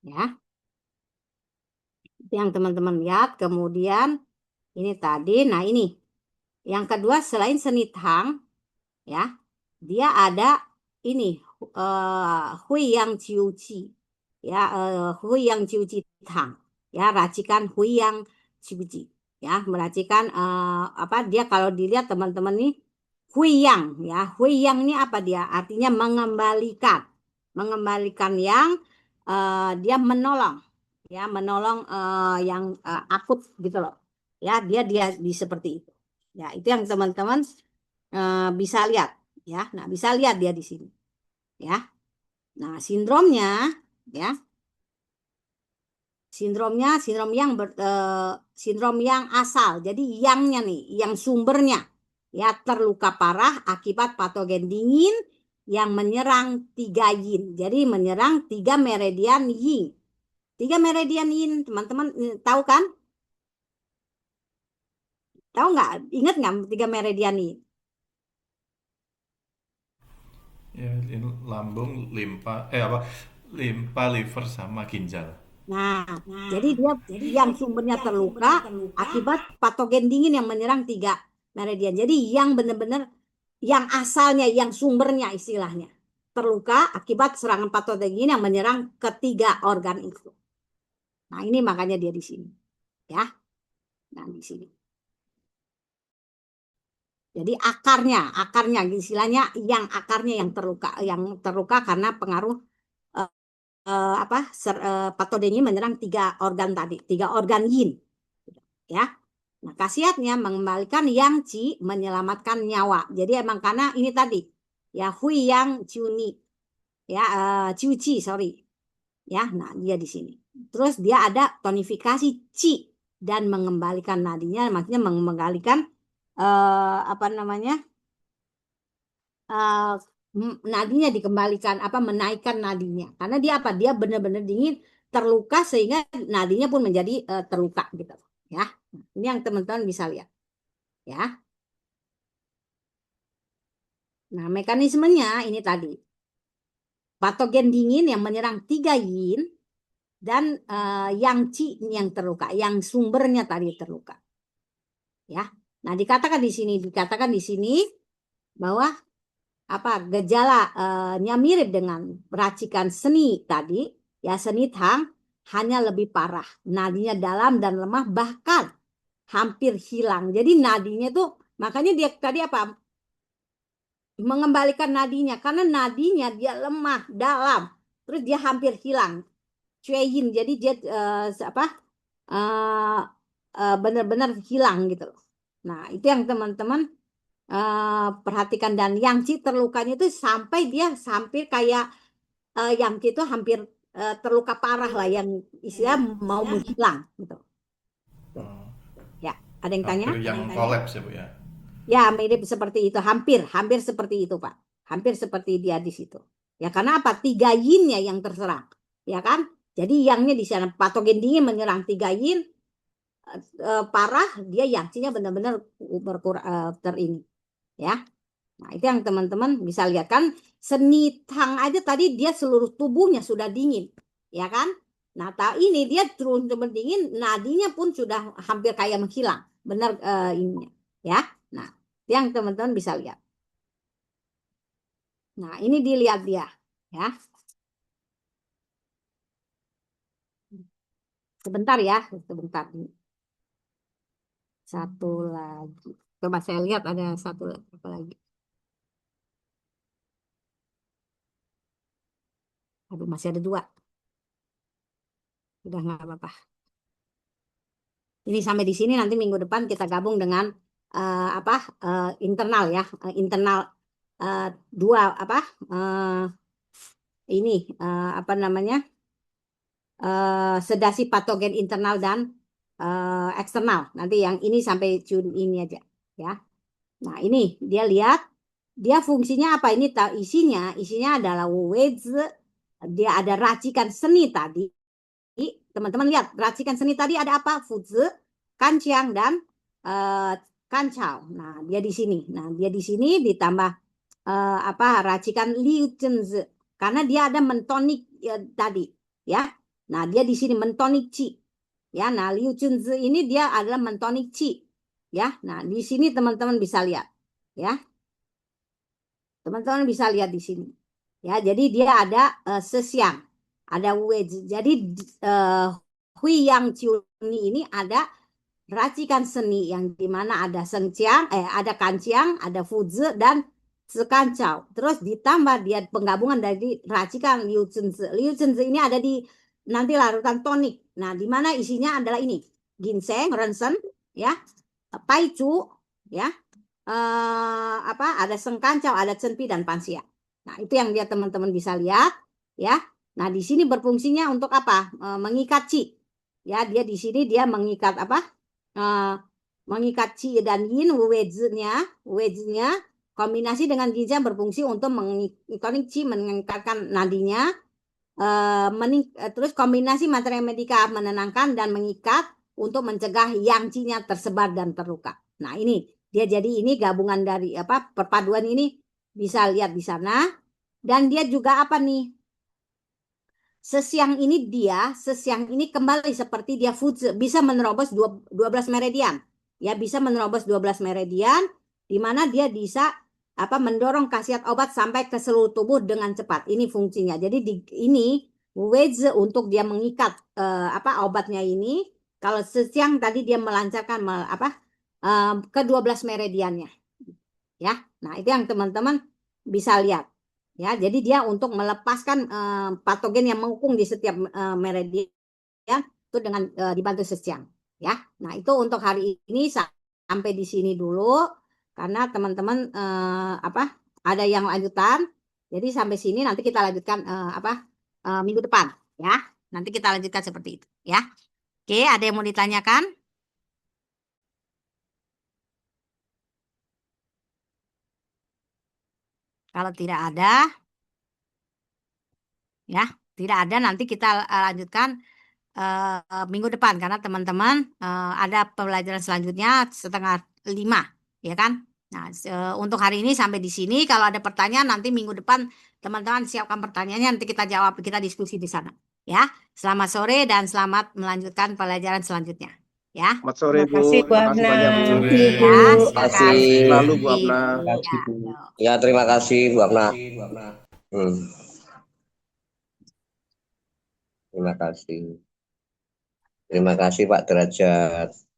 Ya. Itu yang teman-teman lihat. Kemudian ini tadi, nah ini. Yang kedua selain Senit Hang, ya, dia ada ini Hui Yang Ciu Ci. Ya, Hui Yang Ciu Ci Tang. Ya, racikan Hui Yang Ciu Ci. Ya, meracikan dia kalau dilihat teman-teman nih Hui Yang, ya. Hui Yang ini apa dia? Artinya mengembalikan. Mengembalikan yang dia menolong, ya, menolong yang akut gitu loh. Ya, dia di seperti itu. Ya, itu yang teman-teman bisa lihat, ya. Nah, bisa lihat dia di sini, ya. Nah, sindromnya, ya, sindrom yang asal. Jadi yangnya nih, yang sumbernya, ya, terluka parah akibat patogen dingin yang menyerang 3 yin. Jadi menyerang 3 meridian yin. 3 meridian yin, teman-teman tahu kan? Tahu nggak? Ingat nggak 3 meridian yin? Ya, lambung, limpa, liver sama ginjal. Nah, jadi dia yang sumbernya terluka akibat patogen dingin yang menyerang 3 meridian. Jadi yang benar-benar yang asalnya, yang sumbernya istilahnya terluka akibat serangan patogen dingin yang menyerang ketiga organ itu. Nah, ini makanya dia di sini, ya. Nah, di sini. Jadi akarnya istilahnya yang akarnya yang terluka karena pengaruh patogen ini menyerang 3 organ tadi, 3 organ yin, ya. Nah, khasiatnya mengembalikan yang Qi, menyelamatkan nyawa. Jadi emang karena ini tadi, ya, Hui Yang Ciuni, ya, Ciu Qi, sorry, ya. Nah, dia di sini. Terus dia ada tonifikasi Qi dan mengembalikan nadinya, maksudnya mengembalikan apa namanya? Nadinya dikembalikan, menaikkan nadinya. Karena dia dia benar-benar dingin, terluka sehingga nadinya pun menjadi terluka gitu, ya. Ini yang teman-teman bisa lihat, ya. Nah, mekanismenya ini tadi. Patogen dingin yang menyerang 3 yin dan yang Qi yang terluka, yang sumbernya tadi terluka. Ya. Nah, dikatakan di sini bahwa gejalanya mirip dengan racikan seni tadi, ya, seni Tang, hanya lebih parah. Nadinya dalam dan lemah, bahkan hampir hilang. Jadi nadinya itu, makanya dia tadi mengembalikan nadinya, karena nadinya dia lemah dalam, terus dia hampir hilang. Cueyin, jadi dia benar-benar hilang gitu loh. Nah, itu yang teman-teman perhatikan. Dan yang Ci terlukanya itu sampai dia hampir kayak yang Ci itu hampir terluka parah lah, yang istilah mau menghilang gitu. Oh, Ya, ada yang tanya? hampir yang kolaps ya Bu ya. Ya, mirip seperti itu, hampir seperti itu Pak, hampir seperti dia di situ. Ya, karena apa? 3 yin-nya yang terserang, ya kan? Jadi yangnya di sana patogen dingin menyerang 3 yin parah, dia yang-nya benar-benar berkurang ini, ya. Nah, itu yang teman-teman bisa lihat kan, seni Tang aja tadi dia seluruh tubuhnya sudah dingin, ya kan? Nah, ini dia turun dingin, nadinya pun sudah hampir kayak menghilang. Benar ininya, ya. Nah, yang teman-teman bisa lihat. Nah, ini dilihat dia, ya. Sebentar ya, sebentar. Satu lagi. Coba saya lihat ada satu apa lagi. Aduh, masih ada dua. Udah nggak apa-apa. Ini sampai di sini, nanti minggu depan kita gabung dengan apa internal ya, internal dua apa ini apa namanya sedasi patogen internal dan eksternal. Nanti yang ini sampai Juni ini aja ya. Nah, ini dia lihat dia fungsinya apa, ini isinya adalah wedge, dia ada racikan seni tadi. Teman-teman lihat racikan seni tadi ada apa? Fuzi, kancang dan kancau. Nah, dia di sini. Nah, dia di sini ditambah apa racikan liu chenzi karena dia ada mentonik tadi ya. Nah, dia di sini mentonik qi. Ya, nah liu chenzi ini dia adalah mentonik qi. Ya, nah di sini teman-teman bisa lihat. Ya, teman-teman bisa lihat di sini. Ya, jadi dia ada sesiang, ada wedge. Jadi Hui Yang Ciuni ini ada racikan seni yang dimana ada ada kanciang, ada fuzi dan sekancau. Terus ditambah dia penggabungan dari racikan liu chenzi. Liu chenzi ini ada di nanti larutan tonik. Nah, dimana isinya adalah ini ginseng, rensen, ya, paicu, ya, apa ada sengkancau, ada cenpi dan pansia. Nah, itu yang dia teman-teman bisa lihat, ya. Nah, di sini berfungsinya untuk apa? Mengikat ci. Ya, dia di sini dia mengikat apa? Mengikat qi dan yin, wedge-nya kombinasi dengan ginseng berfungsi untuk mengikat qi, meningkatkan nadinya, terus kombinasi materi medika menenangkan dan mengikat untuk mencegah yang qi-nya tersebar dan terluka. Nah, ini dia jadi ini gabungan dari apa perpaduan ini bisa lihat di sana. Dan dia juga apa nih? Sesiang ini kembali seperti dia bisa menerobos 12 meridian. Ya, bisa menerobos 12 meridian di mana dia bisa apa mendorong khasiat obat sampai ke seluruh tubuh dengan cepat. Ini fungsinya. Jadi ini wedge untuk dia mengikat apa obatnya ini. Kalau sesiang tadi dia melancarkan apa ke 12 meridiannya. Ya. Nah, itu yang teman-teman bisa lihat. Ya, jadi dia untuk melepaskan patogen yang mengukung di setiap meridian itu dengan dibantu sesiang. Ya, nah itu untuk hari ini sampai di sini dulu karena teman-teman apa ada yang lanjutan. Jadi sampai sini nanti kita lanjutkan apa minggu depan. Ya, nanti kita lanjutkan seperti itu. Ya, oke, ada yang mau ditanyakan? Kalau tidak ada, ya, tidak ada nanti kita lanjutkan minggu depan karena teman-teman ada pembelajaran selanjutnya 4:30, ya kan? Nah, untuk hari ini sampai di sini. Kalau ada pertanyaan nanti minggu depan teman-teman siapkan pertanyaannya, nanti kita jawab, kita diskusi di sana. Ya, selamat sore dan selamat melanjutkan pelajaran selanjutnya. Ya, Selamat sore, Terima Bu. kasih, Bu Terima kasih Abna. banyak, Bu. Sore. ya, Terima silakan. kasih. Selalu, Bu Nanti, Abna. ya, Ya, terima kasih Bu Abna. Terima kasih. Terima kasih Pak Derajat.